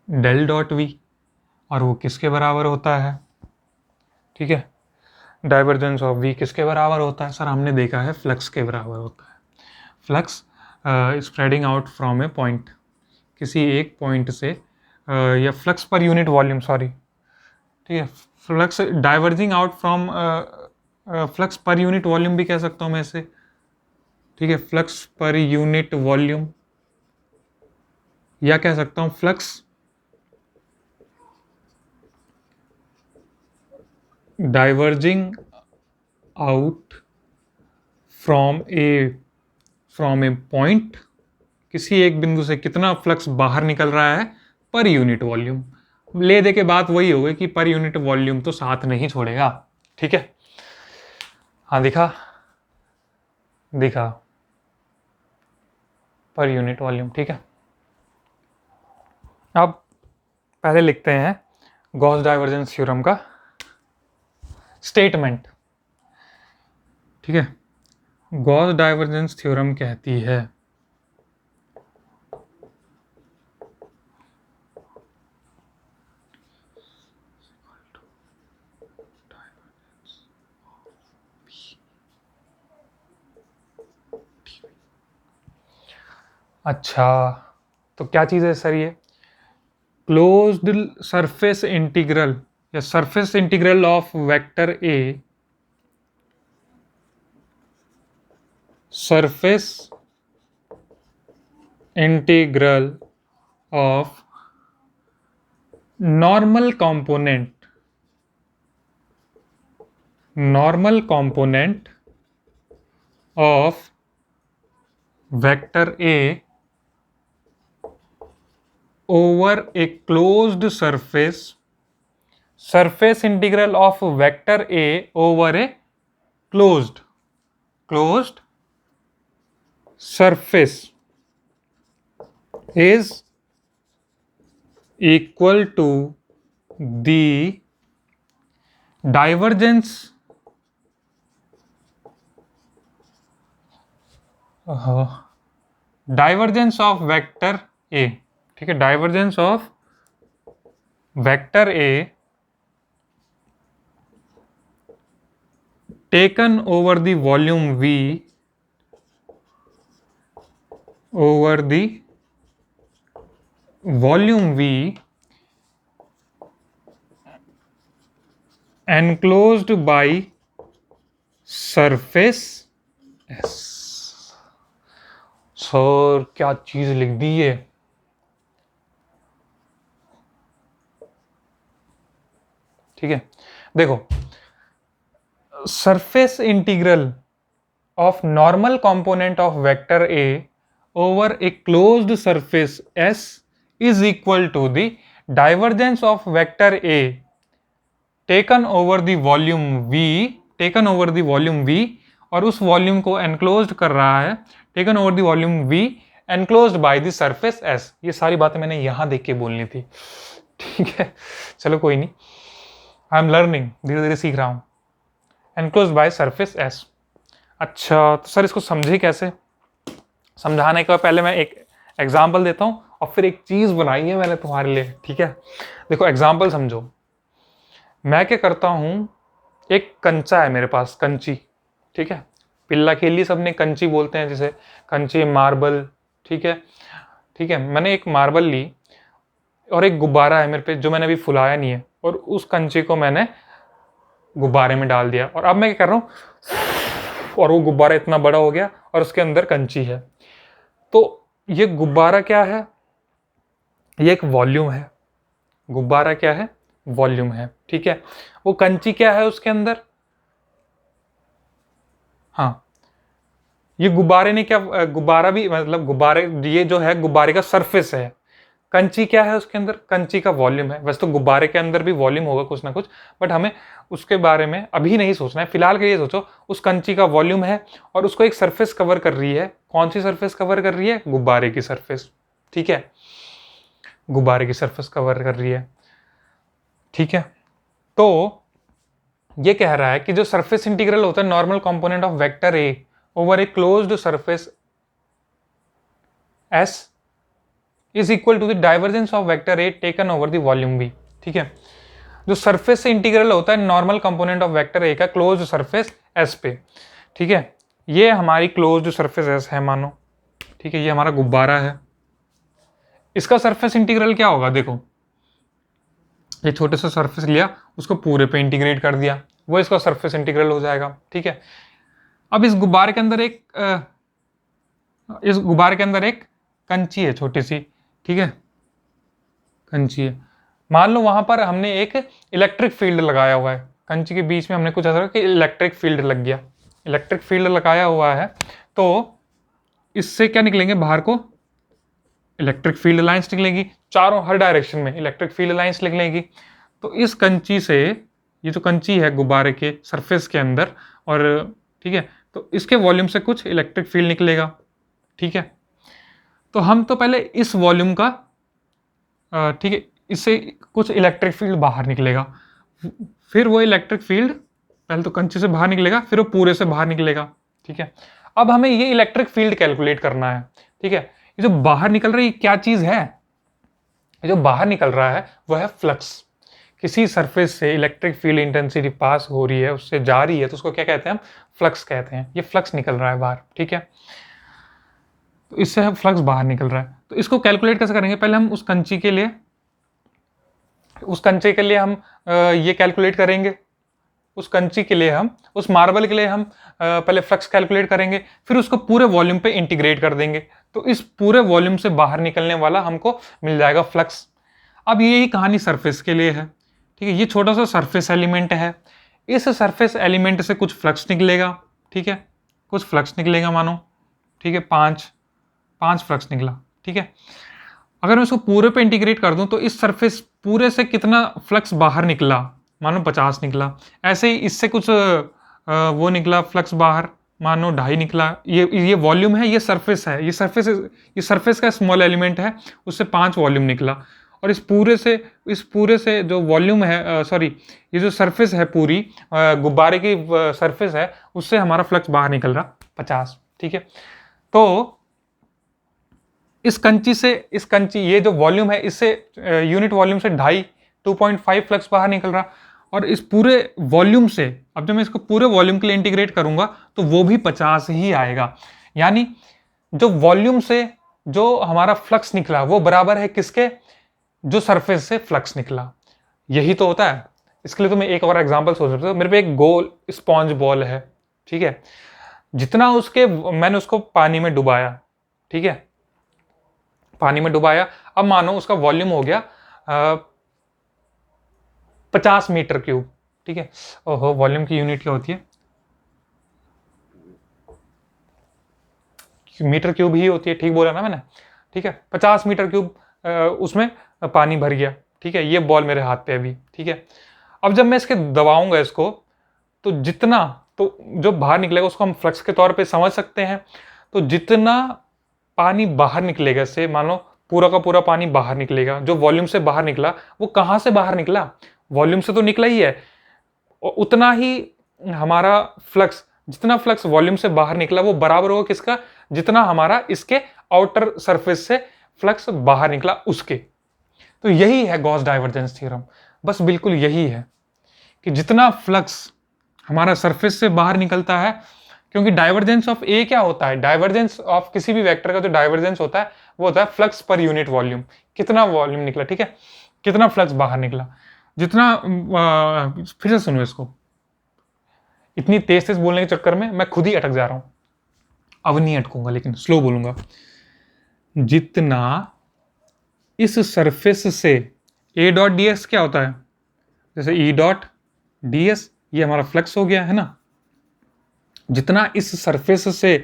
Speaker 1: डेल डॉट वी, और वो किसके बराबर होता है? ठीक है, डाइवर्जेंस ऑफ वी किसके बराबर होता है सर? हमने देखा है फ्लक्स के बराबर होता है। Flux spreading out from A point, किसी एक पॉइंट से या flux per unit volume, sorry, ठीक है, flux diverging out from flux per unit volume भी कह सकता हूँ मैं इसे। ठीक है, फ्लक्स पर यूनिट वॉल्यूम, या कह सकता हूँ flux diverging out from A point, किसी एक बिंदु से कितना फ्लक्स बाहर निकल रहा है पर यूनिट वॉल्यूम। ले दे के बात वही हो गई कि पर यूनिट वॉल्यूम तो साथ नहीं छोड़ेगा। ठीक है, हाँ दिखा दिखा पर यूनिट वॉल्यूम। ठीक है, अब पहले लिखते हैं गॉस डाइवर्जेंस थ्योरम का स्टेटमेंट। ठीक है, गॉस डाइवर्जेंस थ्योरम कहती है अच्छा, तो क्या चीज़ है सर ये? क्लोज्ड सरफेस इंटीग्रल या surface integral of vector A, surface integral of normal component of vector A over a closed surface integral of vector A over a closed surface is equal to the divergence of vector ए। ठीक है, divergence of vector A taken over the volume v enclosed by surface S। Sir क्या चीज लिख दी है? ठीक है, देखो, surface integral of normal component of vector A over a closed surface S is equal to the divergence of vector A taken over the volume V, और उस वॉल्यूम को एनक्लोज्ड कर रहा है, taken over the volume V enclosed by the surface S। ये सारी बातें मैंने यहां देख के बोलनी थी। ठीक है, चलो कोई नहीं, आई एम लर्निंग, धीरे धीरे सीख रहा हूं। Enclosed by surface S। अच्छा, तो सर इसको समझे कैसे? समझाने के पहले मैं एक एग्जाम्पल देता हूं और फिर एक चीज बनाई है मैंने तुम्हारे लिए। ठीक है, देखो एग्जाम्पल समझो। मैं क्या करता हूं, एक कंचा है मेरे पास, कंची। ठीक है, पिल्ला खेल ली सबने, कंची बोलते हैं जिसे, कंची, मार्बल। ठीक है, ठीक है, मैंने एक मार्बल ली और एक गुब्बारा है मेरे पे जो मैंने अभी फुलाया नहीं है, और उस कंची को मैंने गुब्बारे में डाल दिया, और अब मैं क्या कर रहा हूँ, और वो गुब्बारा इतना बड़ा हो गया और उसके अंदर कंची है। तो ये गुब्बारा क्या है? ये एक वॉल्यूम है। गुब्बारा क्या है? वॉल्यूम है, ठीक है। वो कंची क्या है उसके अंदर? हाँ, ये गुब्बारे ने क्या, गुब्बारा भी मतलब गुब्बारे, ये जो है गुब्बारे का सरफेस है। कंची क्या है उसके अंदर? कंची का वॉल्यूम है। वैसे तो गुब्बारे के अंदर भी वॉल्यूम होगा कुछ ना कुछ, बट हमें उसके बारे में अभी नहीं सोचना है। फिलहाल के लिए सोचो उस कंची का वॉल्यूम है और उसको एक सरफेस कवर कर रही है। कौन सी सरफेस कवर कर रही है? गुब्बारे की सरफेस, ठीक है। गुब्बारे की सरफेस कवर कर रही है, ठीक है। तो ये कह रहा है कि जो सरफेस इंटीग्रल होता है normal component of vector A over a closed surface s is equal to the divergence of vector A taken over the volume v, ठीक है। जो सरफेस से इंटीग्रल होता है नॉर्मल कंपोनेंट ऑफ वेक्टर ए का closed surface S पे, ठीक है। ये हमारी क्लोज्ड सरफेस एस है मानो, ठीक है। ये हमारा गुब्बारा है। इसका सरफेस इंटीग्रल क्या होगा? देखो, ये छोटे से सरफेस लिया, उसको पूरे पे इंटीग्रेट कर दिया, वो इसका सरफेस इंटीग्रल हो जाएगा, ठीक है। अब इस गुब्बारे के अंदर एक कंची है छोटी सी, ठीक है। कंची है। मान लो वहां पर हमने एक इलेक्ट्रिक फील्ड लगाया हुआ है, कंची के बीच में हमने कुछ ऐसा कि इलेक्ट्रिक फील्ड लग गया। इलेक्ट्रिक फील्ड लगाया हुआ है तो इससे क्या निकलेंगे बाहर को? इलेक्ट्रिक फील्ड लाइंस निकलेगी, चारों हर डायरेक्शन में इलेक्ट्रिक फील्ड लाइंस निकलेगी। तो इस कंची से, ये जो कंची है गुब्बारे के सरफेस के अंदर, और ठीक है, तो इसके वॉल्यूम से कुछ इलेक्ट्रिक फील्ड निकलेगा, ठीक है। तो हम तो पहले इस वॉल्यूम का, ठीक है, इससे कुछ इलेक्ट्रिक फील्ड बाहर निकलेगा, फिर वो इलेक्ट्रिक फील्ड पहले तो कंची से बाहर निकलेगा, फिर वो पूरे से बाहर निकलेगा, ठीक है। अब हमें ये इलेक्ट्रिक फील्ड कैलकुलेट करना है, ठीक है। ये जो बाहर निकल रही है क्या चीज है? ये जो बाहर निकल रहा है वह है फ्लक्स। किसी सरफेस से इलेक्ट्रिक फील्ड इंटेंसिटी पास हो रही है, उससे जा रही है, तो उसको क्या कहते हैं? हम फ्लक्स कहते हैं। ये फ्लक्स निकल रहा है बाहर, ठीक है। तो इससे फ्लक्स बाहर निकल रहा है, तो इसको कैलकुलेट कैसे करेंगे? पहले हम उस कंची के लिए हम ये कैलकुलेट करेंगे। उस कंची के लिए हम, उस मार्बल के लिए हम पहले फ्लक्स कैलकुलेट करेंगे, फिर उसको पूरे वॉल्यूम पे इंटीग्रेट कर देंगे, तो इस पूरे वॉल्यूम से बाहर निकलने वाला हमको मिल जाएगा फ्लक्स। अब यही कहानी सरफेस के लिए है, ठीक है। ये छोटा सा सरफेस एलिमेंट है, इस सरफेस एलिमेंट से कुछ फ्लक्स निकलेगा, ठीक है। कुछ फ्लक्स निकलेगा मानो, ठीक है, पांच फ्लक्स निकला, ठीक है। अगर मैं इसको पूरे पे इंटीग्रेट कर दूं तो इस सरफेस पूरे से कितना फ्लक्स बाहर निकला? मानो 50 निकला। ऐसे ही इससे कुछ वो निकला फ्लक्स बाहर, मानो 2.5 निकला। ये वॉल्यूम है, ये सरफेस है, ये सरफेस का स्मॉल एलिमेंट है, उससे 5 वॉल्यूम निकला। और इस पूरे से जो वॉल्यूम है, सॉरी, ये जो सरफेस है पूरी, गुब्बारे की सरफेस है, उससे हमारा फ्लक्स बाहर निकल रहा 50, ठीक है। तो इस कंची ये जो वॉल्यूम है, इससे यूनिट वॉल्यूम से 2.5 फ्लक्स बाहर निकल रहा। और इस पूरे वॉल्यूम से, अब जब मैं इसको पूरे वॉल्यूम के लिए इंटीग्रेट करूंगा तो वो भी 50 ही आएगा। यानी जो वॉल्यूम से जो हमारा फ्लक्स निकला वो बराबर है किसके? जो सरफेस से फ्लक्स निकला। यही तो होता है। इसके लिए तो मैं एक और एग्जांपल सोच सकता हूं। मेरे पे एक गोल स्पॉन्ज बॉल है, ठीक है। जितना मैंने उसको पानी में डुबाया, ठीक है, पानी में डुबाया। अब मानो उसका वॉल्यूम हो गया 50 मीटर क्यूब, ठीक है। ओहो, वॉल्यूम की यूनिट क्या होती है? मीटर क्यूब ही होती है, ठीक बोला ना मैंने, ठीक है। 50 मीटर क्यूब उसमें पानी भर गया, ठीक है। ये बॉल मेरे हाथ पे अभी, ठीक है। अब जब मैं इसके दबाऊंगा इसको, तो तो जो बाहर निकलेगा उसको हम फ्लक्स के तौर पे समझ सकते हैं। तो जितना पानी बाहर निकलेगा इससे, मान लो पूरा का पूरा पानी बाहर निकलेगा, जो वॉल्यूम से बाहर निकला वो कहां से बाहर निकला? वॉल्यूम से तो निकला ही है। उतना ही हमारा फ्लक्स, जितना फ्लक्स वॉल्यूम से बाहर निकला वो बराबर होगा किसका? जितना हमारा इसके आउटर सरफेस से फ्लक्स बाहर निकला उसके। तो यही है गॉस डाइवर्जेंस थ्योरम। बस बिल्कुल यही है कि जितना फ्लक्स हमारा सरफेस से बाहर निकलता है, क्योंकि डाइवर्जेंस ऑफ ए क्या होता है? डाइवर्जेंस ऑफ किसी भी वेक्टर का जो डाइवर्जेंस होता है वो होता है फ्लक्स पर यूनिट वॉल्यूम। कितना वॉल्यूम निकला, ठीक है, कितना फ्लक्स बाहर निकला, जितना फिर से सुनो इसको, इतनी तेज तेज बोलने के चक्कर में मैं खुद ही अटक जा रहा हूं। अब नहीं अटकूंगा लेकिन स्लो बोलूंगा। जितना इस सरफेस से ए डॉट डी एस क्या होता है, जैसे ई डॉट डी एस ये हमारा फ्लक्स हो गया है ना, जितना इस सरफेस से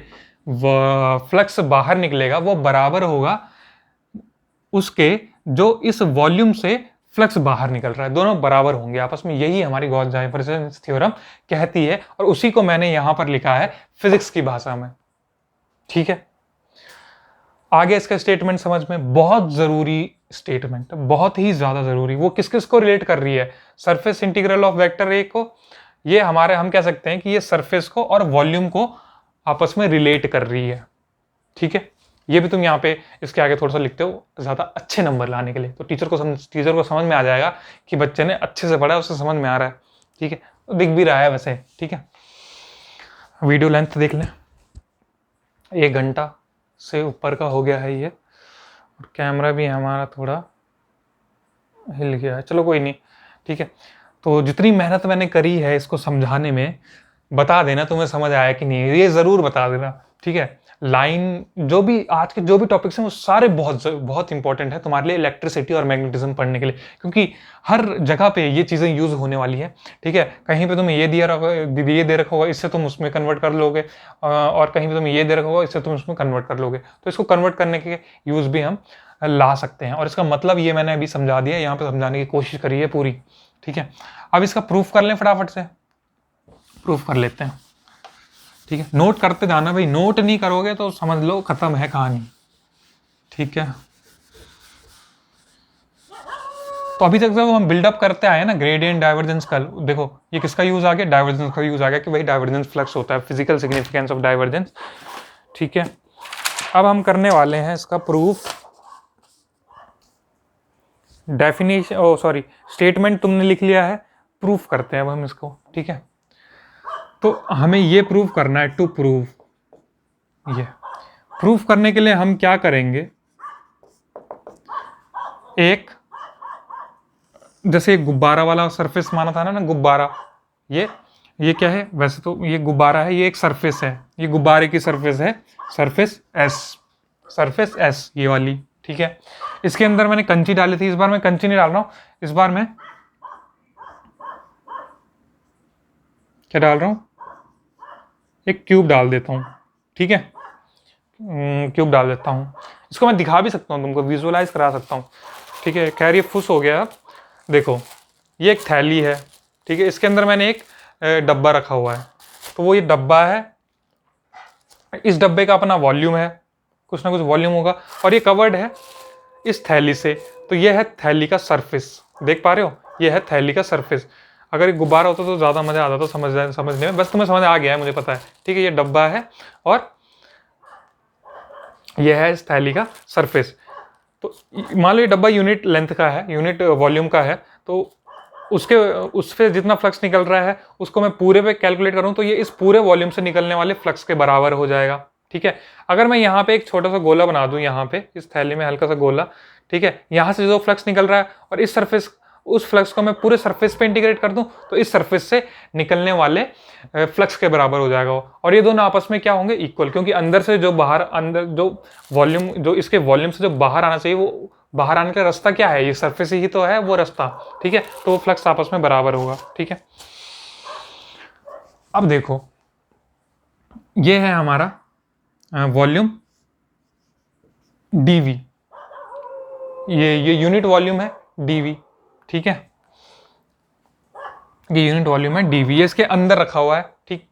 Speaker 1: फ्लक्स बाहर निकलेगा वो बराबर होगा उसके जो इस वॉल्यूम से फ्लक्स बाहर निकल रहा है, दोनों बराबर होंगे आपस में। यही हमारी गॉस डाइवर्जेंस थ्योरम कहती है और उसी को मैंने यहां पर लिखा है फिजिक्स की भाषा में। ठीक है, आगे इसका स्टेटमेंट समझ में, बहुत जरूरी स्टेटमेंट, बहुत ही ज्यादा जरूरी। वो किस किस को रिलेट कर रही है, सरफेस इंटीग्रल ऑफ वेक्टर ए को, ये हमारे हम कह सकते हैं कि ये सरफेस को और वॉल्यूम को आपस में रिलेट कर रही है। ठीक है, ये भी तुम यहाँ पे इसके आगे थोड़ा सा लिखते हो ज्यादा अच्छे नंबर लाने के लिए, तो टीचर को समझ में आ जाएगा कि बच्चे ने अच्छे से पढ़ा है, उसे समझ में आ रहा है। ठीक है, दिख भी रहा है वैसे। ठीक है, वीडियो लेंथ देख लें, 1 घंटा से ऊपर का हो गया है ये, और कैमरा भी हमारा थोड़ा हिल गया है, चलो कोई नहीं। ठीक है, तो जितनी मेहनत मैंने करी है इसको समझाने में, बता देना तुम्हें समझ आया कि नहीं, ये जरूर बता देना। ठीक है, लाइन जो भी आज के जो भी टॉपिक्स हैं वो सारे बहुत बहुत इंपॉर्टेंट है तुम्हारे लिए इलेक्ट्रिसिटी और मैग्नेटिज्म पढ़ने के लिए, क्योंकि हर जगह पे ये चीजें यूज होने वाली है। ठीक है, कहीं पे तुम्हें ये ये दे रखा होगा, इससे तुम उसमें कन्वर्ट कर लोगे, और कहीं पे तुम्हें ये दे रखा होगा, इससे तुम उसमें कन्वर्ट कर लोगे, तो इसको कन्वर्ट करने के यूज भी हम ला सकते हैं। और इसका मतलब ये मैंने अभी समझा दिया, यहाँ पे समझाने की कोशिश करी है पूरी। ठीक है, अब इसका प्रूफ कर लें, फटाफट से प्रूफ कर लेते हैं। ठीक है, नोट करते जाना भाई, नोट नहीं करोगे तो समझ लो खत्म है कहानी। ठीक है, तो अभी तक जब हम बिल्डअप करते आए ना ग्रेडियंट डाइवर्जेंस का, देखो ये किसका यूज आ गया, डाइवर्जेंस का यूज आ गया कि भाई डाइवर्जेंस फ्लक्स होता है, फिजिकल सिग्निफिकेंस ऑफ डाइवर्जेंस। ठीक है, अब हम करने वाले हैं इसका प्रूफ। डेफिनेशन, ओ सॉरी, स्टेटमेंट तुमने लिख लिया है, प्रूफ करते हैं अब हम इसको। ठीक है, तो हमें ये प्रूफ करना है, टू प्रूव। ये प्रूफ करने के लिए हम क्या करेंगे, एक जैसे गुब्बारा वाला सरफेस माना था ना गुब्बारा, ये क्या है, वैसे तो ये गुब्बारा है, ये एक सरफेस है, ये गुब्बारे की सरफेस है, सरफेस एस ये वाली। ठीक है, इसके अंदर मैंने कंची डाली थी, इस बार मैं कंची नहीं डाल रहा हूं, इस बार मैं क्या डाल रहा हूं, एक क्यूब डाल देता हूं। ठीक है, क्यूब डाल देता हूं, इसको मैं दिखा भी सकता हूं, तुमको विजुअलाइज करा सकता हूं। ठीक है, खैर ये फुस हो गया। अब देखो ये एक थैली है, ठीक है, इसके अंदर मैंने एक डब्बा रखा हुआ है, तो वो ये डब्बा है, इस डब्बे का अपना वॉल्यूम है, कुछ ना कुछ वॉल्यूम होगा, और ये कवर्ड है इस थैली से, तो ये है थैली का सरफेस, देख पा रहे हो, ये है थैली का सरफेस। अगर एक गुब्बारा होता तो ज्यादा मजा आता तो समझने में, बस तुम्हें समझ आ गया है मुझे पता है। ठीक है, ये डब्बा है और यह है इस थैली का सरफेस। तो मान लो ये डब्बा यूनिट लेंथ का है, यूनिट वॉल्यूम का है, तो उस पे जितना फ्लक्स निकल रहा है उसको मैं पूरे पे कैलकुलेट करूं तो ये इस पूरे वॉल्यूम से निकलने वाले फ्लक्स के बराबर हो जाएगा। ठीक है, अगर मैं यहाँ पे एक छोटा सा गोला बना दूं, यहाँ पे इस थैली में हल्का सा गोला, ठीक है, यहाँ से जो फ्लक्स निकल रहा है और इस सरफेस, उस फ्लक्स को मैं पूरे सरफेस पे इंटीग्रेट कर दूं तो इस सरफेस से निकलने वाले फ्लक्स के बराबर हो जाएगा और ये दोनों आपस में क्या होंगे, इक्वल, क्योंकि अंदर से जो बाहर, अंदर जो वॉल्यूम, जो इसके वॉल्यूम से जो बाहर आना चाहिए, वो बाहर आने का रास्ता क्या है, ये सरफेस ही तो है वो रास्ता। ठीक है, तो वो फ्लक्स आपस में बराबर होगा। ठीक है, अब देखो ये है हमारा वॉल्यूम dv, ये यूनिट वॉल्यूम है dv। ठीक है, ये यूनिट वॉल्यूम है dv, ये इसके अंदर रखा हुआ है। ठीक,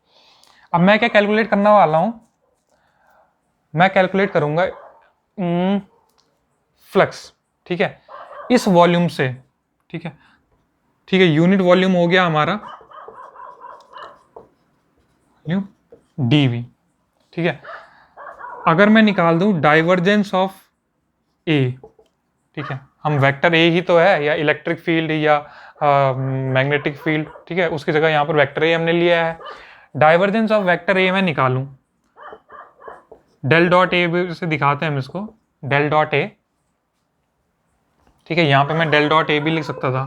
Speaker 1: अब मैं क्या कैलकुलेट करने वाला हूं, मैं कैलकुलेट करूंगा फ्लक्स। ठीक है, इस वॉल्यूम से, ठीक है, ठीक है, यूनिट वॉल्यूम हो गया हमारा dv। ठीक है, अगर मैं निकाल दूं डाइवर्जेंस ऑफ ए, ठीक है, हम वेक्टर ए ही तो है, या इलेक्ट्रिक फील्ड या मैग्नेटिक फील्ड, ठीक है, उसकी जगह यहां पर वेक्टर ए हमने लिया है। डाइवर्जेंस ऑफ वेक्टर ए मैं निकालूं, डेल डॉट ए से दिखाते हैं हम इसको, डेल डॉट ए। ठीक है, यहां पे मैं डेल डॉट ए भी लिख सकता था,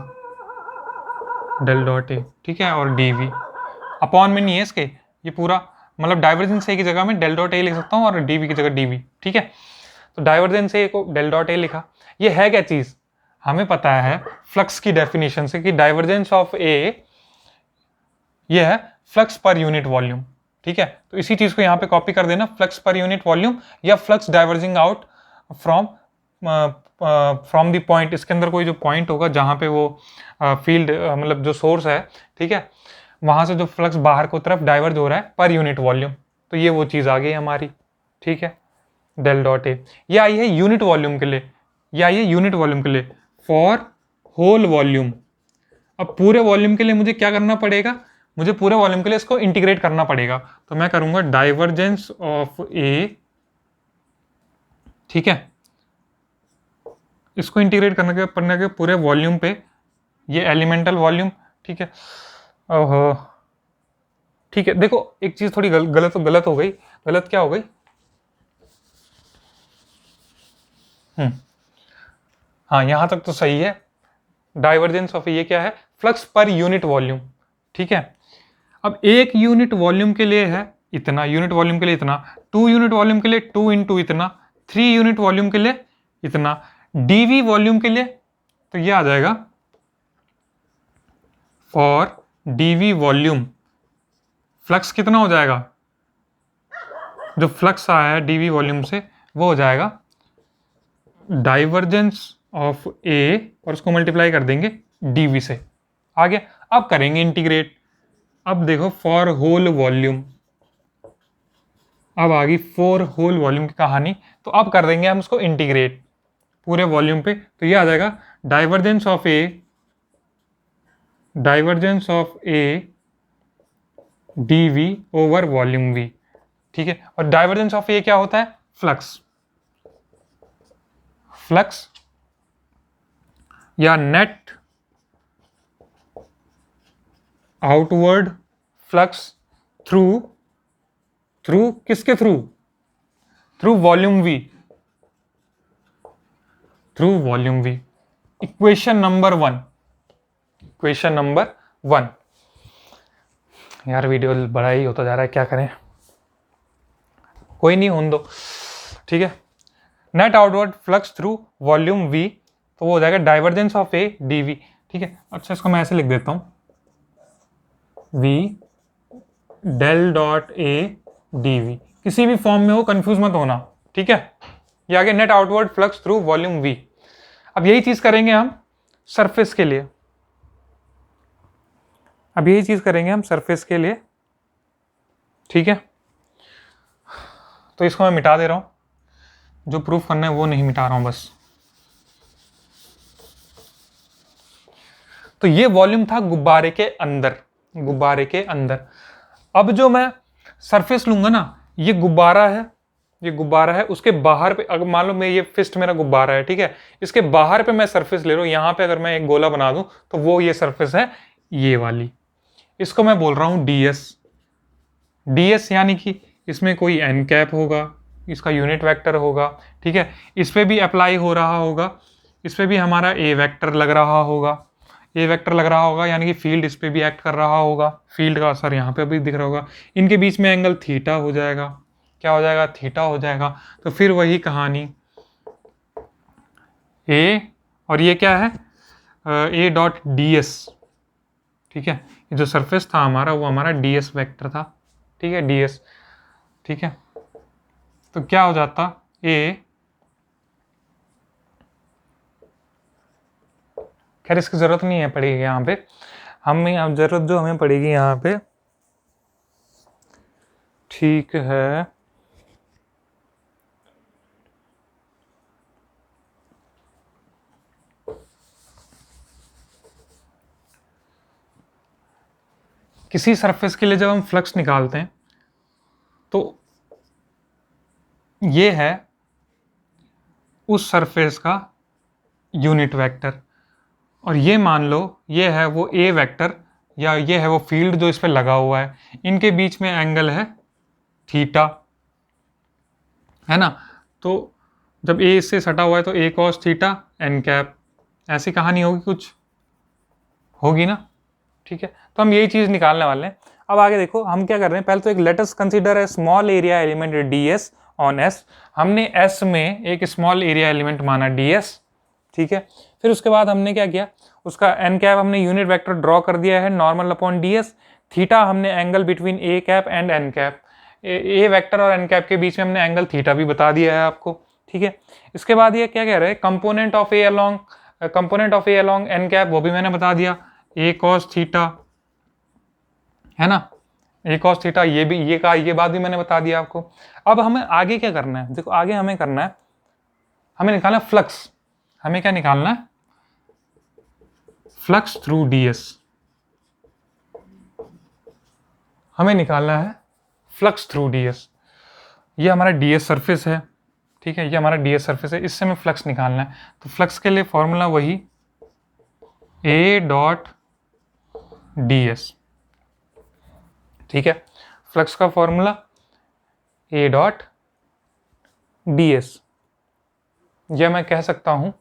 Speaker 1: डेल डॉट ए। ठीक है, और डीवी अपॉन में नहीं है इसके, ये पूरा मतलब डाइवर्जेंस ए की जगह मैं डेल डॉट ए लिख सकता हूँ और डीवी की जगह डीवी, ठीक है। तो डाइवर्जेंस ए को डेल डॉट ए लिखा। ये है क्या चीज़, हमें पता है फ्लक्स की डेफिनेशन से कि डाइवर्जेंस ऑफ ए ये है फ्लक्स पर यूनिट वॉल्यूम, ठीक है। तो इसी चीज़ को यहाँ पे कॉपी कर देना, फ्लक्स पर यूनिट वॉल्यूम या flux diverging out from from the point, इसके अंदर कोई जो पॉइंट होगा जहाँ पे वो फील्ड मतलब जो सोर्स है, ठीक है, वहाँ से जो फ्लक्स बाहर को तरफ डाइवर्ज हो रहा है पर यूनिट वॉल्यूम, तो ये वो चीज़ आ गई हमारी, ठीक है, डेल डॉट ए। ये आई है यूनिट वॉल्यूम के लिए, ये आई है यूनिट वॉल्यूम के लिए फॉर होल वॉल्यूम। अब पूरे वॉल्यूम के लिए मुझे क्या करना पड़ेगा, मुझे पूरे वॉल्यूम के लिए इसको इंटीग्रेट करना पड़ेगा, तो मैं करूंगा डाइवर्जेंस ऑफ ए, ठीक है, इसको इंटीग्रेट करने के पूरे वॉल्यूम पे, ये एलिमेंटल वॉल्यूम, ठीक है। ओहो, ठीक है, देखो एक चीज थोड़ी गलत हो गई। गलत क्या हो गई, हाँ यहां तक तो सही है। डाइवर्जेंस ऑफ ये क्या है, फ्लक्स पर यूनिट वॉल्यूम, ठीक है। अब एक यूनिट वॉल्यूम के लिए है इतना, यूनिट वॉल्यूम के लिए इतना, 2 यूनिट वॉल्यूम के लिए 2 इंटू इतना, 3 यूनिट वॉल्यूम के लिए इतना, डीवी वॉल्यूम के लिए तो ये आ जाएगा फॉर डीवी वॉल्यूम फ्लक्स कितना हो जाएगा, जो फ्लक्स आया है डीवी वॉल्यूम से वो हो जाएगा डाइवर्जेंस ऑफ ए और उसको मल्टीप्लाई कर देंगे डीवी से। आगे अब करेंगे इंटीग्रेट। अब देखो फॉर होल वॉल्यूम, अब आ गई फॉर होल वॉल्यूम की कहानी, तो अब कर देंगे हम उसको इंटीग्रेट पूरे वॉल्यूम पे, तो ये आ जाएगा divergence of a d v over volume v, ठीक है। और डाइवर्जेंस ऑफ ए क्या होता है, फ्लक्स या नेट आउटवर्ड फ्लक्स थ्रू किसके through volume we, equation number 1। यार वीडियो बड़ा ही होता जा रहा है, क्या करें, कोई नहीं, होने दो, ठीक है। Net outward flux through volume we, तो वो हो जाएगा डाइवर्जेंस ऑफ ए डीवी, ठीक है। अच्छा इसको मैं ऐसे लिख देता हूं, v del dot a d v, किसी भी फॉर्म में हो कंफ्यूज मत होना, ठीक है। ये आगे net outward flux through volume we. अब यही चीज करेंगे हम सरफेस के लिए, सरफेस के लिए, ठीक है। तो इसको मैं मिटा दे रहा हूं, जो प्रूफ करना है वो नहीं मिटा रहा हूं बस। तो ये वॉल्यूम था गुब्बारे के अंदर। अब जो मैं सरफेस लूंगा ना, ये गुब्बारा है, उसके बाहर पे अगर मान लो मैं ये फिस्ट मेरा गुब्बारा है, ठीक है, इसके बाहर पे मैं सरफेस ले रहा हूं, यहां पे अगर मैं एक गोला बना दूं तो वो ये सरफेस है ये वाली, इसको मैं बोल रहा हूं डीएस, यानी कि इसमें कोई एन कैप होगा, इसका यूनिट वेक्टर होगा, ठीक है, इस पे भी अप्लाई हो रहा होगा, इस पे भी हमारा ए वेक्टर लग रहा होगा, यानी कि फील्ड इस पे भी एक्ट कर रहा होगा, फील्ड का असर यहाँ पे भी दिख रहा होगा, इनके बीच में एंगल थीटा हो जाएगा, क्या हो जाएगा, थीटा हो जाएगा। तो फिर वही कहानी ए, और ये क्या है, ए डॉट डी एस, ठीक है, ये जो सरफेस था हमारा वो हमारा डी एस वेक्टर था, ठीक है, डी एस, ठीक है। तो क्या हो जाता, ए, खैर इसकी जरूरत नहीं है पड़ेगी यहाँ पे, अब जरूरत जो हमें पड़ेगी यहाँ पे, ठीक है, किसी सरफेस के लिए जब हम फ्लक्स निकालते हैं तो ये है उस सरफेस का यूनिट वेक्टर, और ये मान लो ये है वो ए वेक्टर, या ये है वो फील्ड जो इस पे लगा हुआ है, इनके बीच में एंगल है थीटा, है ना। तो जब ए इससे सटा हुआ है तो ए कॉस थीटा एन कैप, ऐसी कहानी होगी, कुछ होगी ना, ठीक है। तो हम यही चीज़ निकालने वाले हैं। अब आगे देखो हम क्या कर रहे हैं, पहले तो एक let us consider a small area element ds on s। हमने s में एक स्मॉल एरिया एलिमेंट माना ds, ठीक है। फिर उसके बाद हमने क्या किया, उसका n कैप हमने यूनिट वेक्टर ड्रॉ कर दिया है नॉर्मल अपॉन ds। थीटा हमने angle between a cap and n cap, a vector और n कैप के बीच में हमने एंगल थीटा भी बता दिया है आपको, ठीक है। इसके बाद ये क्या कह रहे हैं, component of a along n cap, वो भी मैंने बता दिया, a cos थीटा, है ना, a cos थीटा, ये बात भी मैंने बता दिया आपको। अब हमें आगे क्या करना है, देखो आगे हमें करना है, हमें निकालना है फ्लक्स। हमें क्या निकालना है, फ्लक्स थ्रू ds। हमें निकालना है फ्लक्स थ्रू ds। ये हमारा ds सरफेस है, ठीक है, ये हमारा ds सरफेस है, इससे हमें फ्लक्स निकालना है। तो फ्लक्स के लिए फॉर्मूला वही a डॉट ds, ठीक है। फ्लक्स का फॉर्मूला a डॉट ds। यह मैं कह सकता हूं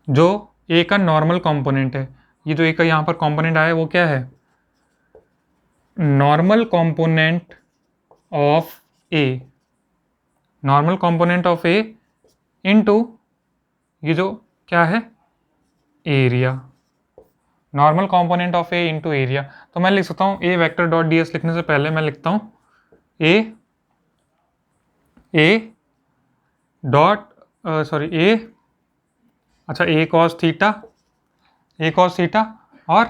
Speaker 1: जो a का नॉर्मल कंपोनेंट है, ये जो a का यहां पर कंपोनेंट आया है वो क्या है, normal component of a, normal component of a into ये जो क्या है, area, normal component of a into area. तो मैं लिख सकता हूँ a वेक्टर डॉट ds लिखने से पहले मैं लिखता हूँ a डॉट a, अच्छा a cos थीटा और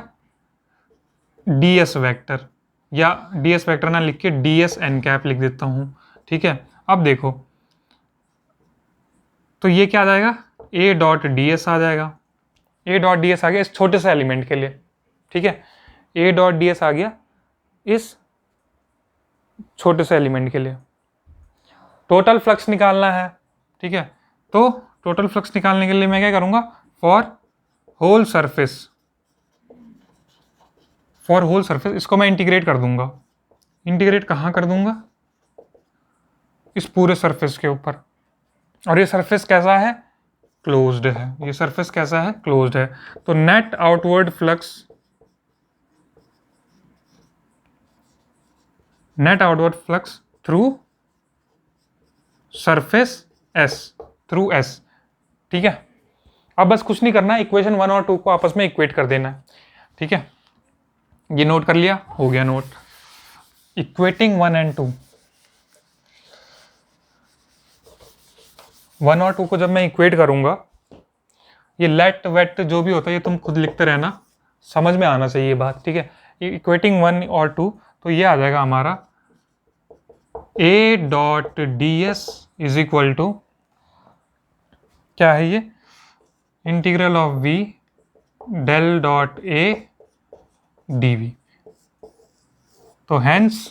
Speaker 1: ds वेक्टर, या ds वेक्टर ना लिख के ds n कैप लिख देता हूँ, ठीक है। अब देखो तो ये क्या आ जाएगा, a डॉट ds आ जाएगा, a डॉट ds आ गया इस छोटे से एलिमेंट के लिए, ठीक है, a डॉट ds आ गया इस छोटे से एलिमेंट के लिए। टोटल फ्लक्स निकालना है, ठीक है, तो टोटल फ्लक्स निकालने के लिए मैं क्या करूंगा, फॉर होल सरफेस इसको मैं इंटीग्रेट कर दूंगा। इंटीग्रेट कहाँ कर दूंगा, इस पूरे सरफेस के ऊपर। और ये सरफेस कैसा है, क्लोज्ड है, ये सरफेस कैसा है, क्लोज्ड है। तो net outward flux through surface through S, ठीक है। अब बस कुछ नहीं करना, इक्वेशन 1 और 2 को आपस में इक्वेट कर देना है, ठीक है। ये नोट कर लिया, हो गया नोट। इक्वेटिंग 1 एंड 2, 1 और 2 को जब मैं इक्वेट करूंगा, ये लेट वेट जो भी होता है ये तुम खुद लिखते रहना, समझ में आना चाहिए ये बात, ठीक है। इक्वेटिंग 1 और 2, तो ये आ जाएगा हमारा a dot ds is equal to क्या है, ये integral of v del dot a dv। तो हैंस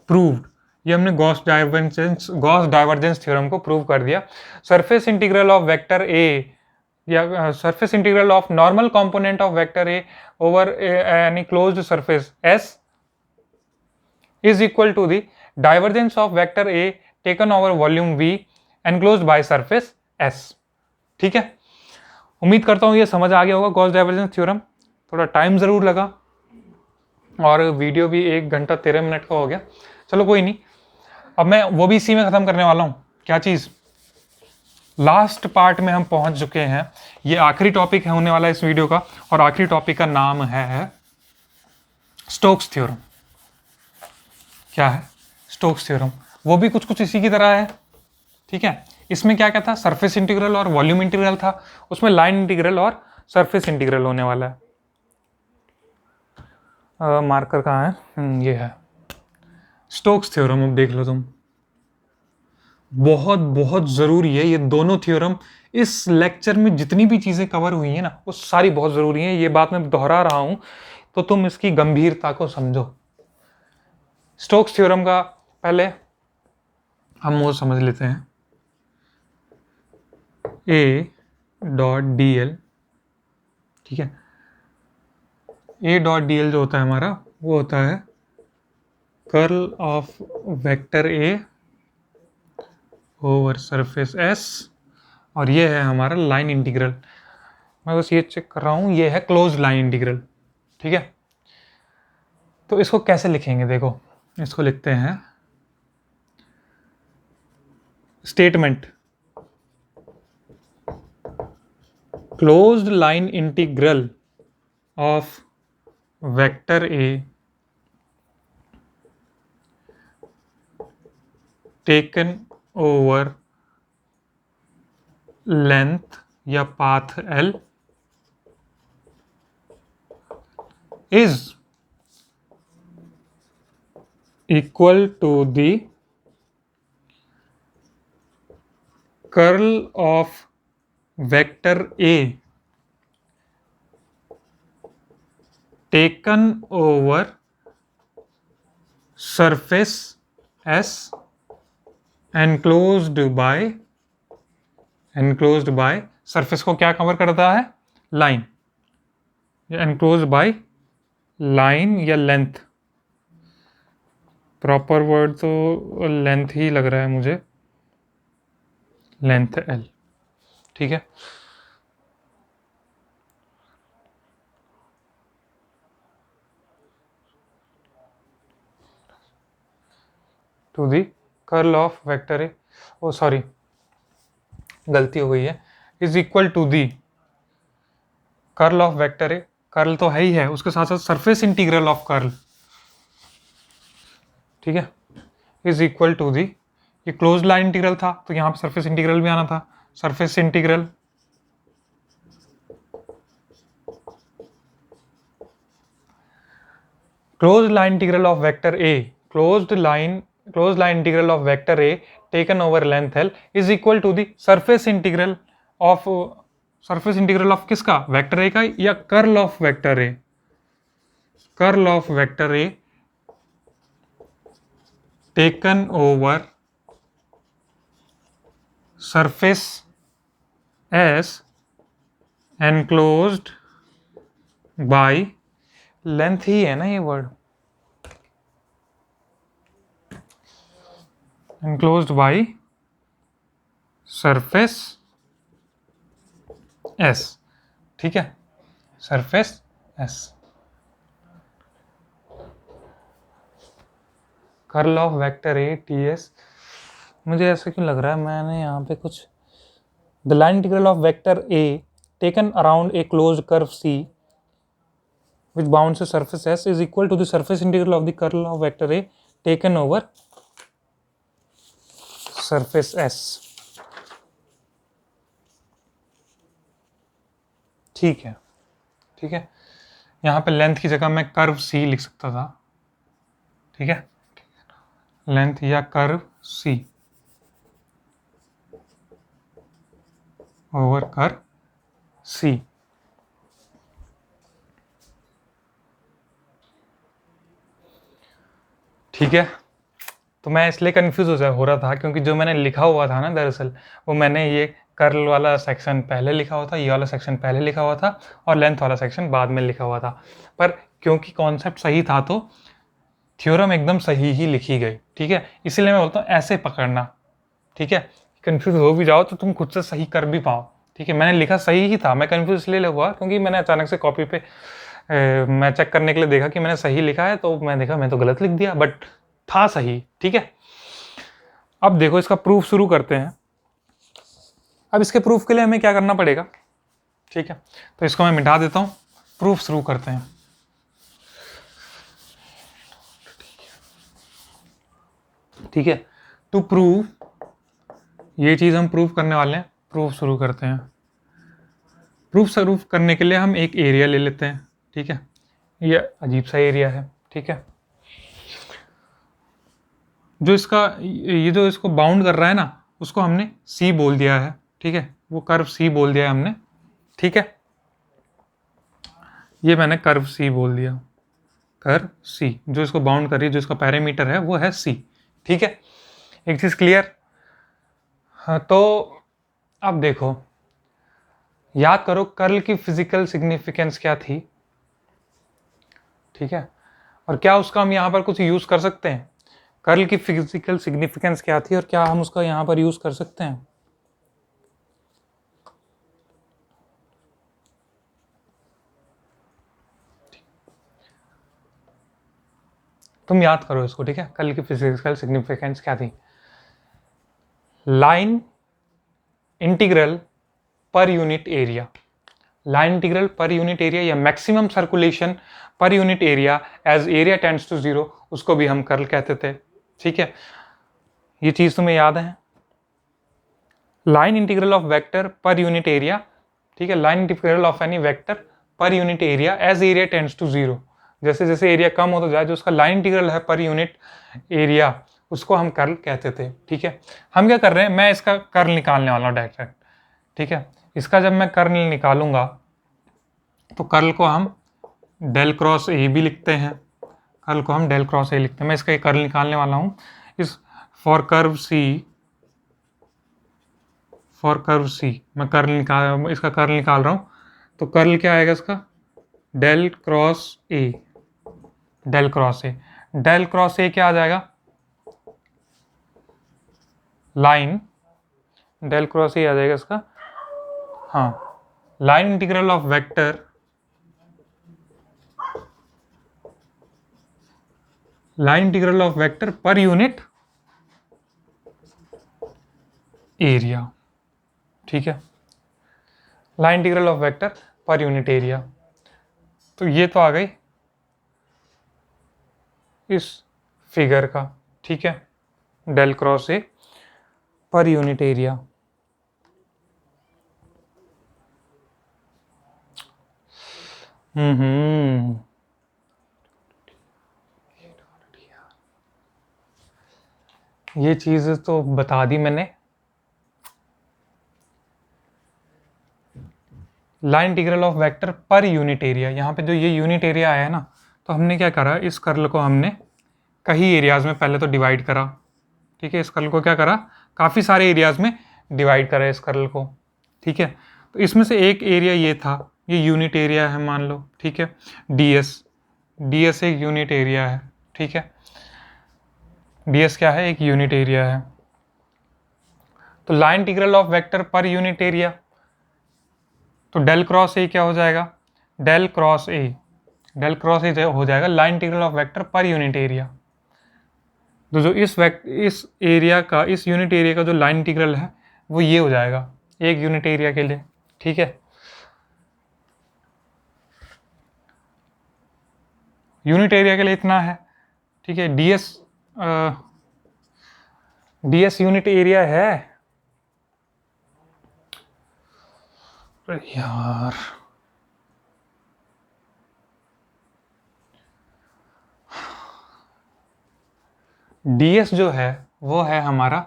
Speaker 1: प्रूव्ड, ये हमने गॉस डाइवर्जेंस थ्योरम को प्रूव कर दिया। Surface integral of vector a या surface integral of normal component of vector a over any closed surface s is equal to the divergence of vector a taken over volume v enclosed by surface s, ठीक है। उम्मीद करता हूँ ये समझ आ गया होगा गॉस डाइवर्जेंस थ्योरम। थोड़ा टाइम ज़रूर लगा और वीडियो भी 1 घंटा 13 मिनट का हो गया, चलो कोई नहीं। अब मैं वो भी इसी में ख़त्म करने वाला हूँ, क्या चीज़, लास्ट पार्ट में हम पहुँच चुके हैं। ये आखिरी टॉपिक है होने वाला इस वीडियो का, और आखिरी टॉपिक का नाम है स्टोक्स थ्योरम। क्या है, स्टोक्स थ्योरम। वो भी कुछ इसी की तरह है, ठीक है। इसमें क्या क्या था, सरफेस इंटीग्रल और वॉल्यूम इंटीग्रल था, उसमें लाइन इंटीग्रल और सरफेस इंटीग्रल होने वाला है। मार्कर कहाँ है, ये है स्टोक्स थ्योरम। अब देख लो तुम, बहुत बहुत ज़रूरी है ये दोनों थ्योरम। इस लेक्चर में जितनी भी चीज़ें कवर हुई हैं ना, वो सारी बहुत ज़रूरी हैं। ये बात मैं दोहरा रहा हूँ तो तुम इसकी गंभीरता को समझो। स्टोक्स थ्योरम का पहले हम वो समझ लेते हैं, a डॉट dl, ठीक है। a डॉट dl जो होता है हमारा, वो होता है curl of vector a over surface s, और ये है हमारा लाइन इंटीग्रल। मैं बस ये चेक कर रहा हूँ, ये है क्लोज लाइन इंटीग्रल, ठीक है। तो इसको कैसे लिखेंगे, देखो इसको लिखते हैं statement closed line integral of vector A taken over length या path L is equal to the curl of vector A taken over surface S enclosed by surface को क्या कवर करता है, लाइन, enclosed by लाइन या length, proper word तो length ही लग रहा है मुझे, लेंथ L, ठीक है। To the curl of vector a, oh sorry गलती हो गई है, is equal to the curl of vector A, curl तो है ही है, उसके साथ साथ सरफेस इंटीग्रल ऑफ कर्ल, ठीक है, इज इक्वल टू दी, ये क्लोज लाइन इंटीग्रल था तो यहाँ पे सरफेस इंटीग्रल भी आना था, surface integral close line integral of vector A, close line integral of vector A taken over length L is equal to the surface integral of, surface integral of किसका, vector ए का, या curl of vector A, curl of vector A taken over surface S enclosed by, length ही है ना ये word, enclosed by surface S, ठीक है, surface S, curl of vector A T S, मुझे ऐसा क्यों लग रहा है मैंने यहाँ पे कुछ, the line integral of vector A taken around a closed curve c which bounds a surface S is equal to the surface integral of the curl of vector A taken over surface S, ठीक है, ठीक है, यहाँ पे length की जगह मैं curve C लिख सकता था, ठीक है, लेंथ या curve C over curve C, ठीक है। तो मैं इसलिए कंफ्यूज हो रहा था क्योंकि जो मैंने लिखा हुआ था ना दरअसल, वो मैंने ये कर्ल वाला सेक्शन पहले लिखा हुआ था, ये वाला सेक्शन पहले लिखा हुआ था और लेंथ वाला सेक्शन बाद में लिखा हुआ था, पर क्योंकि कॉन्सेप्ट सही था तो थ्योरम एकदम सही ही लिखी गई, ठीक है, इसीलिए मैं बोलता हूँ ऐसे पकड़ना, ठीक है, कंफ्यूज हो भी जाओ तो तुम खुद से सही कर भी पाओ, ठीक है, मैंने लिखा सही ही था, मैं कंफ्यूज इसलिए हुआ क्योंकि मैंने अचानक से कॉपी पे मैं चेक करने के लिए देखा कि मैंने सही लिखा है, तो मैं देखा मैं तो गलत लिख दिया, बट था सही, ठीक है। अब देखो इसका प्रूफ शुरू करते हैं। अब इसके प्रूफ के लिए हमें क्या करना पड़ेगा, ठीक है, तो इसको मैं मिटा देता हूं, प्रूफ शुरू करते हैं। ठीक है, टू प्रूव, ये चीज हम प्रूफ करने वाले हैं, प्रूफ शुरू करते हैं। प्रूफ शुरू करने के लिए हम एक एरिया ले लेते हैं, ठीक है, ये अजीब सा एरिया है, ठीक है, जो इसका ये जो इसको बाउंड कर रहा है ना, उसको हमने सी बोल दिया है, ठीक है, वो कर्व सी बोल दिया है हमने, ठीक है, ये मैंने कर्व सी बोल दिया, कर्व सी जो इसको बाउंड कर रही है, जो इसका पैरामीटर है वो है सी, ठीक है, एक चीज क्लियर। हाँ, तो अब देखो, याद करो कर्ल की फिजिकल सिग्निफिकेंस क्या थी, ठीक है, और क्या उसका हम यहाँ पर कुछ यूज कर सकते हैं, कर्ल की फिजिकल सिग्निफिकेंस क्या थी और क्या हम उसका यहाँ पर यूज कर सकते हैं। तुम याद करो इसको, ठीक है, कल की फिजिकल सिग्निफिकेंस क्या थी। लाइन इंटीग्रल पर यूनिट एरिया, लाइन इंटीग्रल पर यूनिट एरिया या मैक्सिमम सर्कुलेशन पर unit area as area tends to 0, उसको भी हम कर्ल कहते थे, ठीक है। ये चीज तुम्हें याद है। लाइन इंटीग्रल ऑफ वेक्टर पर यूनिट एरिया, ठीक है, line integral of any vector पर unit area as area tends to 0, जैसे जैसे एरिया कम होता जाए, जो उसका लाइन इंटीग्रल है पर यूनिट एरिया, उसको हम कर्ल कहते थे, ठीक है। हम क्या कर रहे हैं, मैं इसका कर्ल निकालने वाला हूँ डायरेक्ट, ठीक है। इसका जब मैं कर्ल निकालूंगा तो कर्ल को हम डेल क्रॉस ए भी लिखते हैं, कर्ल को हम डेल क्रॉस ए लिखते हैं। मैं इसका एक कर्ल निकालने वाला हूँ, इस for curve C, for curve C मैं इसका कर्ल निकाल रहा हूँ। तो कर्ल क्या आएगा इसका, del cross a, del cross a, del cross a क्या आ जाएगा, लाइन, डेल क्रॉस ए आ जाएगा इसका, हाँ, line integral of vector, line integral of vector पर यूनिट एरिया, ठीक है, लाइन इंटीग्रल ऑफ वेक्टर पर यूनिट एरिया। तो ये तो आ गई इस फिगर का, ठीक है, डेल क्रॉस ए पर यूनिट एरिया। ये चीज तो बता दी मैंने। लाइन इंटीग्रल ऑफ वेक्टर पर यूनिट एरिया, यहाँ पे जो ये यूनिट एरिया आया है ना, तो हमने क्या करा, इस कर्ल को हमने कई एरियाज में पहले तो डिवाइड करा, ठीक है, इस कर्ल को क्या करा, काफ़ी सारे एरियाज में डिवाइड करा इस कर्ल को, ठीक है। तो इसमें से एक एरिया ये था, ये यूनिट एरिया है मान लो, ठीक है, ds, ds एक यूनिट एरिया है, ठीक है, ds क्या है, एक यूनिट एरिया है। तो लाइन इंटीग्रल ऑफ वेक्टर पर यूनिट एरिया, तो डेल क्रॉस ए क्या हो जाएगा, del cross a, del cross a हो जाएगा लाइन इंटीग्रल ऑफ वेक्टर पर यूनिट एरिया। तो जो इस एरिया का, इस यूनिट एरिया का जो लाइन इंटीग्रल है वो ये हो जाएगा एक यूनिट एरिया के लिए, ठीक है। यूनिट एरिया के लिए इतना है, ठीक है। ds यूनिट एरिया है यार, ds जो है वो है हमारा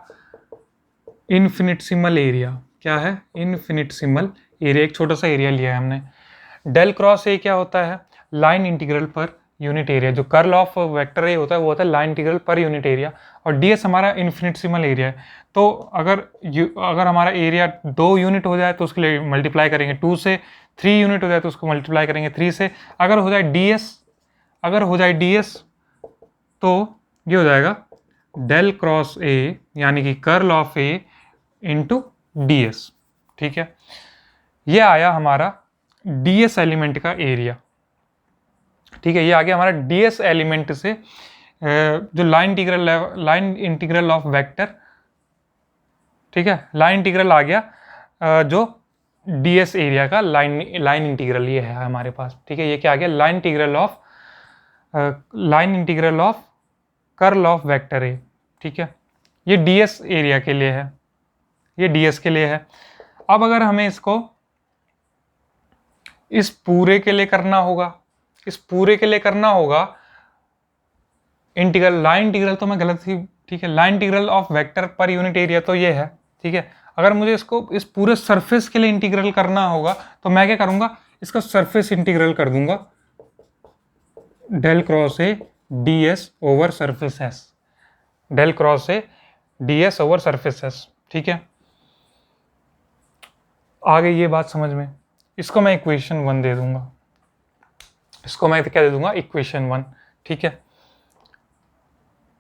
Speaker 1: इन्फिनिटसिमल एरिया। क्या है, इन्फिनिटसिमल एरिया, एक छोटा सा एरिया लिया है हमने। डेल क्रॉस ए क्या होता है, लाइन इंटीग्रल पर यूनिट एरिया। जो कर्ल ऑफ वेक्टर ए होता है वो होता है लाइन इंटीग्रल पर यूनिट एरिया, और ds हमारा इन्फिनिटसिमल एरिया है। तो अगर हमारा एरिया 2 यूनिट हो जाए तो उसके लिए मल्टीप्लाई करेंगे 2 से, 3 यूनिट हो जाए तो उसको मल्टीप्लाई करेंगे 3 से। अगर हो जाए ds तो ये हो जाएगा डेल क्रॉस ए, यानी कि curl of A into ds, ठीक है। ये आया हमारा ds एलिमेंट का एरिया, ठीक है। ये आ गया हमारा ds एलिमेंट से जो लाइन इंटीग्रल ऑफ वेक्टर, ठीक है, लाइन इंटीग्रल आ गया जो ds एरिया का लाइन इंटीग्रल ये है हमारे पास, ठीक है। ये क्या आ गया, line integral of curl of vector ए, ठीक है। ये ds एरिया के लिए है, ये ds के लिए है। अब अगर हमें इसको इस पूरे के लिए करना होगा, इस पूरे के लिए करना होगा इंटीग्रल, लाइन इंटीग्रल तो मैं गलत थी, ठीक है, लाइन इंटीग्रल ऑफ वेक्टर पर यूनिट एरिया तो ये है, ठीक है। अगर मुझे इसको इस पूरे सरफेस के लिए इंटीग्रल करना होगा तो मैं क्या करूंगा, इसका सरफेस इंटीग्रल कर दूंगा, del cross a ds over surface s, del cross a ds over surface s, ठीक है। आ गई ये बात समझ में। इसको मैं इक्वेशन 1 दे दूंगा, इसको मैं क्या दे दूंगा, इक्वेशन 1, ठीक है।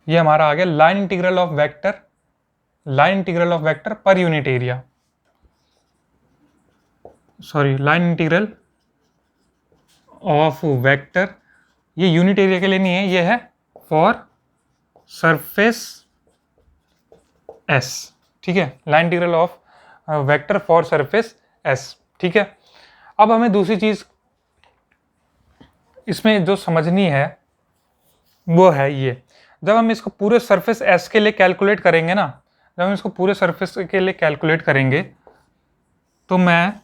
Speaker 1: ये हमारा आ गया लाइन इंटीग्रल ऑफ वेक्टर पर unit area, sorry, line integral of vector, ये यूनिट एरिया के लिए नहीं है, ये है फॉर सरफेस एस, ठीक है, line integral of vector for surface s, ठीक है। अब हमें दूसरी चीज इसमें जो समझनी है वो है ये, जब हम इसको पूरे सरफेस एस के लिए कैलकुलेट करेंगे ना, जब हम इसको पूरे सरफेस के लिए कैलकुलेट करेंगे तो मैंने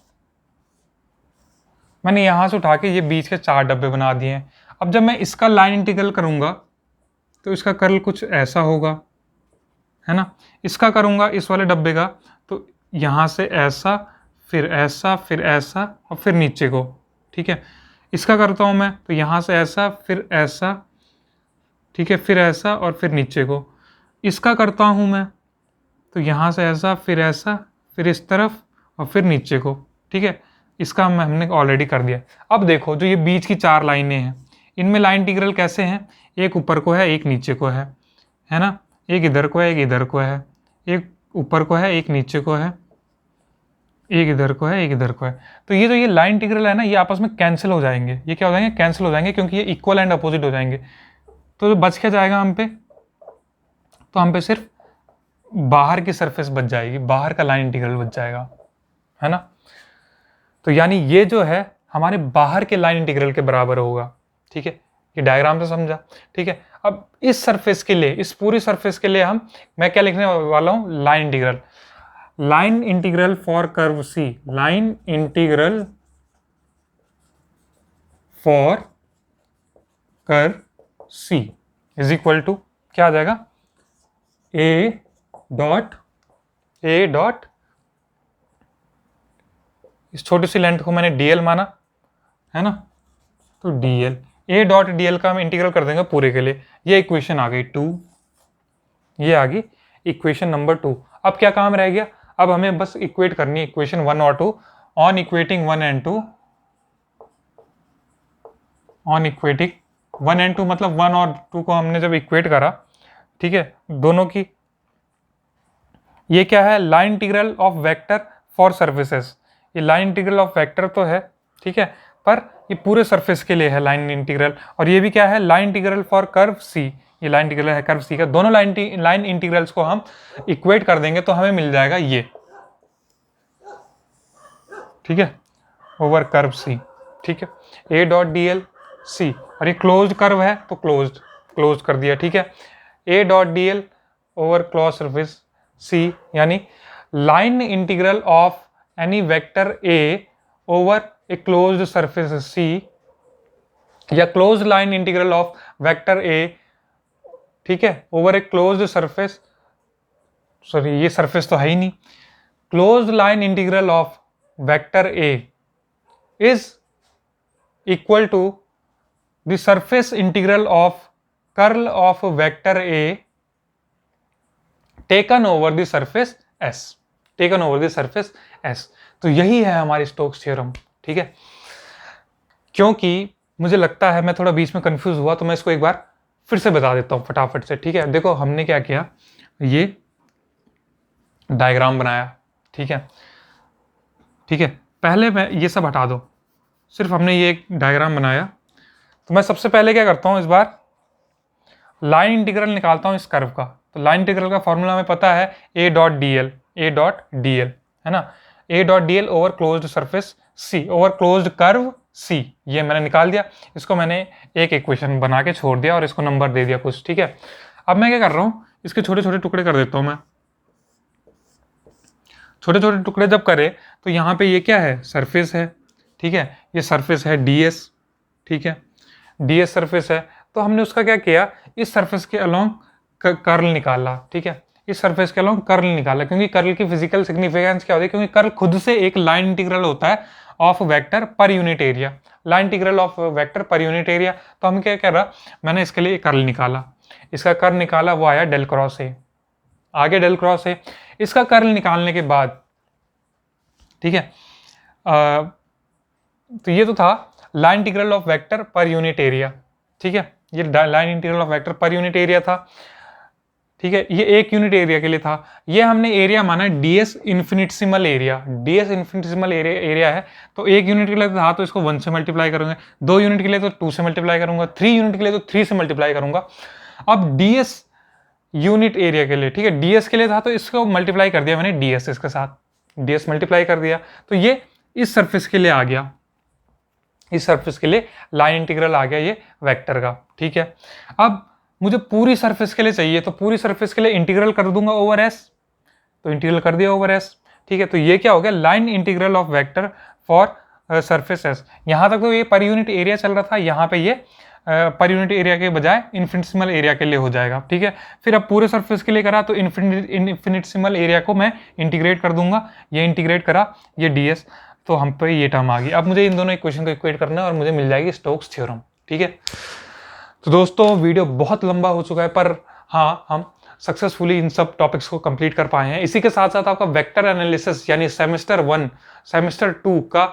Speaker 1: यहां से उठा के ये बीच के 4 डब्बे बना दिए हैं। अब जब मैं इसका लाइन इंटीग्रल करूंगा तो इसका कर्ल कुछ ऐसा होगा, है ना। इसका करूंगा इस वाले डब्बे का, तो यहां से ऐसा, फिर ऐसा, फिर ऐसा और फिर नीचे को, ठीक है। इसका करता हूं मैं तो यहां से ऐसा, फिर ऐसा, ठीक है, फिर ऐसा और फिर नीचे को। इसका करता हूं मैं तो यहां से ऐसा, फिर ऐसा, फिर इस तरफ और फिर नीचे को, ठीक है। इसका हमने ऑलरेडी कर दिया। अब देखो जो ये बीच की 4 लाइनें हैं, इनमें लाइन इंटीग्रल कैसे हैं, एक ऊपर को है, एक नीचे को है ना। एक इधर को है, एक इधर को है, एक ऊपर को है, एक नीचे को है, एक इधर को है, एक इधर को है। तो ये जो ये लाइन इंटीग्रल है ना, ये आपस में कैंसिल हो जाएंगे। ये क्या हो जाएंगे, कैंसिल हो जाएंगे, क्योंकि ये इक्वल एंड अपोजिट हो जाएंगे। तो जो बच क्या जाएगा हम पे, तो हम पे सिर्फ बाहर की सरफेस बच जाएगी, बाहर का लाइन इंटीग्रल बच जाएगा, है ना। तो यानी ये जो है हमारे बाहर के लाइन इंटीग्रल के बराबर होगा, ठीक है। ये डायग्राम से समझा, ठीक है। अब इस सरफेस के लिए, इस पूरी सरफेस के लिए मैं क्या लिखने वाला हूं, line integral. Line integral for curve c, line integral for curve c is equal to क्या आ जाएगा, ए डॉट इस छोटी सी लेंथ को मैंने dl माना, है ना, तो dl, ए डॉट dl का हम इंटीग्रल कर देंगे पूरे के लिए। ये इक्वेशन आ गई 2, ये आ गई इक्वेशन नंबर 2। अब क्या काम रह गया, अब हमें बस इक्वेट करनी है इक्वेशन 1 और 2। On equating 1 and 2, on equating 1 and 2 मतलब 1 और 2 को हमने जब इक्वेट करा, ठीक है, दोनों की, ये क्या है, line integral of vector for surfaces. ये लाइन इंटीग्रल ऑफ वेक्टर तो है, ठीक है, पर ये पूरे सरफेस के लिए है लाइन इंटीग्रल। और ये भी क्या है, line integral for curve C, ये लाइन इंटीग्रल है कर्व सी का। दोनों लाइन इंटीग्रल्स को हम इक्वेट कर देंगे तो हमें मिल जाएगा ये, ठीक है, ओवर कर्व सी, ठीक है, ए डॉट डी एल सी। और ये क्लोज्ड कर्व है तो क्लोज कर दिया, ठीक है। ए dot D L over close surface C, यानी line integral of any vector A over a closed surface C, या closed line integral of vector ए, ठीक है, over a closed surface, sorry ये सरफेस तो है ही नहीं, closed line integral of vector A is equal to the surface integral of curl of vector A taken over the surface S, taken over the surface S. तो यही है हमारी Stokes theorem, ठीक है। क्योंकि मुझे लगता है मैं थोड़ा बीच में कंफ्यूज हुआ, तो मैं इसको एक बार फिर से बता देता हूं फटाफट से, ठीक है। देखो हमने क्या किया, ये डायग्राम बनाया, ठीक है, ठीक है। पहले मैं ये सब हटा दो, सिर्फ हमने ये एक डायग्राम बनाया। तो मैं सबसे पहले क्या करता हूं, इस बार लाइन इंटीग्रल निकालता हूं इस कर्व का। तो लाइन इंटीग्रल का फॉर्मूला हमें पता है, ए dot D L, A dot D L, है ना, A dot D L over closed surface C, over closed curve C. ये मैंने निकाल दिया, इसको मैंने एक इक्वेशन बना के छोड़ दिया और इसको नंबर दे दिया कुछ, ठीक है। अब मैं क्या कर रहा हूँ, इसके छोटे छोटे टुकड़े कर देता हूँ मैं। छोटे छोटे टुकड़े जब करे तो यहाँ पे ये क्या है, सरफेस है, ठीक है, ये सरफेस है डी एस, ठीक है, डी एस सरफेस है। तो हमने उसका क्या किया, इस सरफेस के अलोंग कर्ल निकाला, ठीक है, इस सरफेस के अलोंग कर्ल निकाला। क्योंकि कर्ल की फिजिकल सिग्निफिकेंस क्या होती है, क्योंकि कर्ल खुद से एक लाइन इंटीग्रल होता है ऑफ वेक्टर पर unit area, line integral of vector पर यूनिट एरिया। तो हम क्या कर रहा, मैंने इसके लिए कर्ल निकाला, इसका कर्ल निकाला, वो आया डेल क्रॉस ए, आगे डेल क्रॉस ए। इसका कर्ल निकालने के बाद, ठीक है, तो ये तो था लाइन इंटीग्रल ऑफ वेक्टर पर यूनिट एरिया, ठीक है, ये लाइन इंटीग्रल ऑफ वेक्टर पर यूनिट एरिया था, ठीक है, ये एक यूनिट एरिया के लिए था। ये हमने एरिया माना ds infinitesimal area, ds infinitesimal area है। तो एक यूनिट के लिए था तो इसको 1 से मल्टीप्लाई करूंगा, 2 यूनिट के लिए तो 2 से मल्टीप्लाई करूंगा, 3 यूनिट के लिए तो 3 से मल्टीप्लाई करूंगा। अब ds यूनिट एरिया के लिए, ठीक है, ds के लिए था तो इसको मल्टीप्लाई कर दिया मैंने ds इसके साथ, ds मल्टीप्लाई कर दिया तो ये इस सरफेस के लिए आ गया, इस सरफेस के लिए लाइन इंटीग्रल आ गया ये वेक्टर का, ठीक है। अब मुझे पूरी सरफेस के लिए चाहिए तो पूरी सरफेस के लिए इंटीग्रल कर दूंगा ओवर एस, तो इंटीग्रल कर दिया ओवर एस, ठीक है। तो ये क्या हो गया, line integral of vector for surface S. यहां तक तो ये पर यूनिट एरिया चल रहा था, यहाँ पे ये पर यूनिट एरिया के बजाय इन्फिनिटेसिमल एरिया के लिए हो जाएगा, ठीक है। फिर अब पूरे सरफेस के लिए करा तो इन्फिनिटेसिमल एरिया को मैं इंटीग्रेट कर दूंगा, ये इंटीग्रेट करा ये ds, तो हम पे ये टर्म आ गई। अब मुझे इन दोनों इक्वेशन को इक्वेट करना है और मुझे मिल जाएगी स्टोक्स थ्योरम, ठीक है। तो दोस्तों वीडियो बहुत लंबा हो चुका है, पर हाँ हम सक्सेसफुली इन सब टॉपिक्स को कंप्लीट कर पाए हैं। इसी के साथ साथ आपका वेक्टर एनालिसिस यानी सेमेस्टर 1 सेमेस्टर 2 का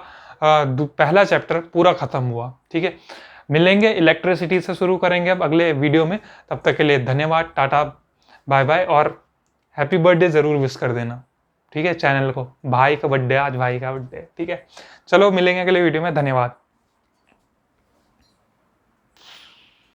Speaker 1: पहला चैप्टर पूरा खत्म हुआ, ठीक है। मिलेंगे इलेक्ट्रिसिटी से, शुरू करेंगे अब अगले वीडियो में। तब तक के लिए धन्यवाद, टाटा बाय बाय, और हैप्पी बर्थडे जरूर विश कर देना, ठीक है। चैनल को, भाई का बर्थडे आज, भाई का बर्थडे, ठीक है। चलो मिलेंगे अगले वीडियो में, धन्यवाद।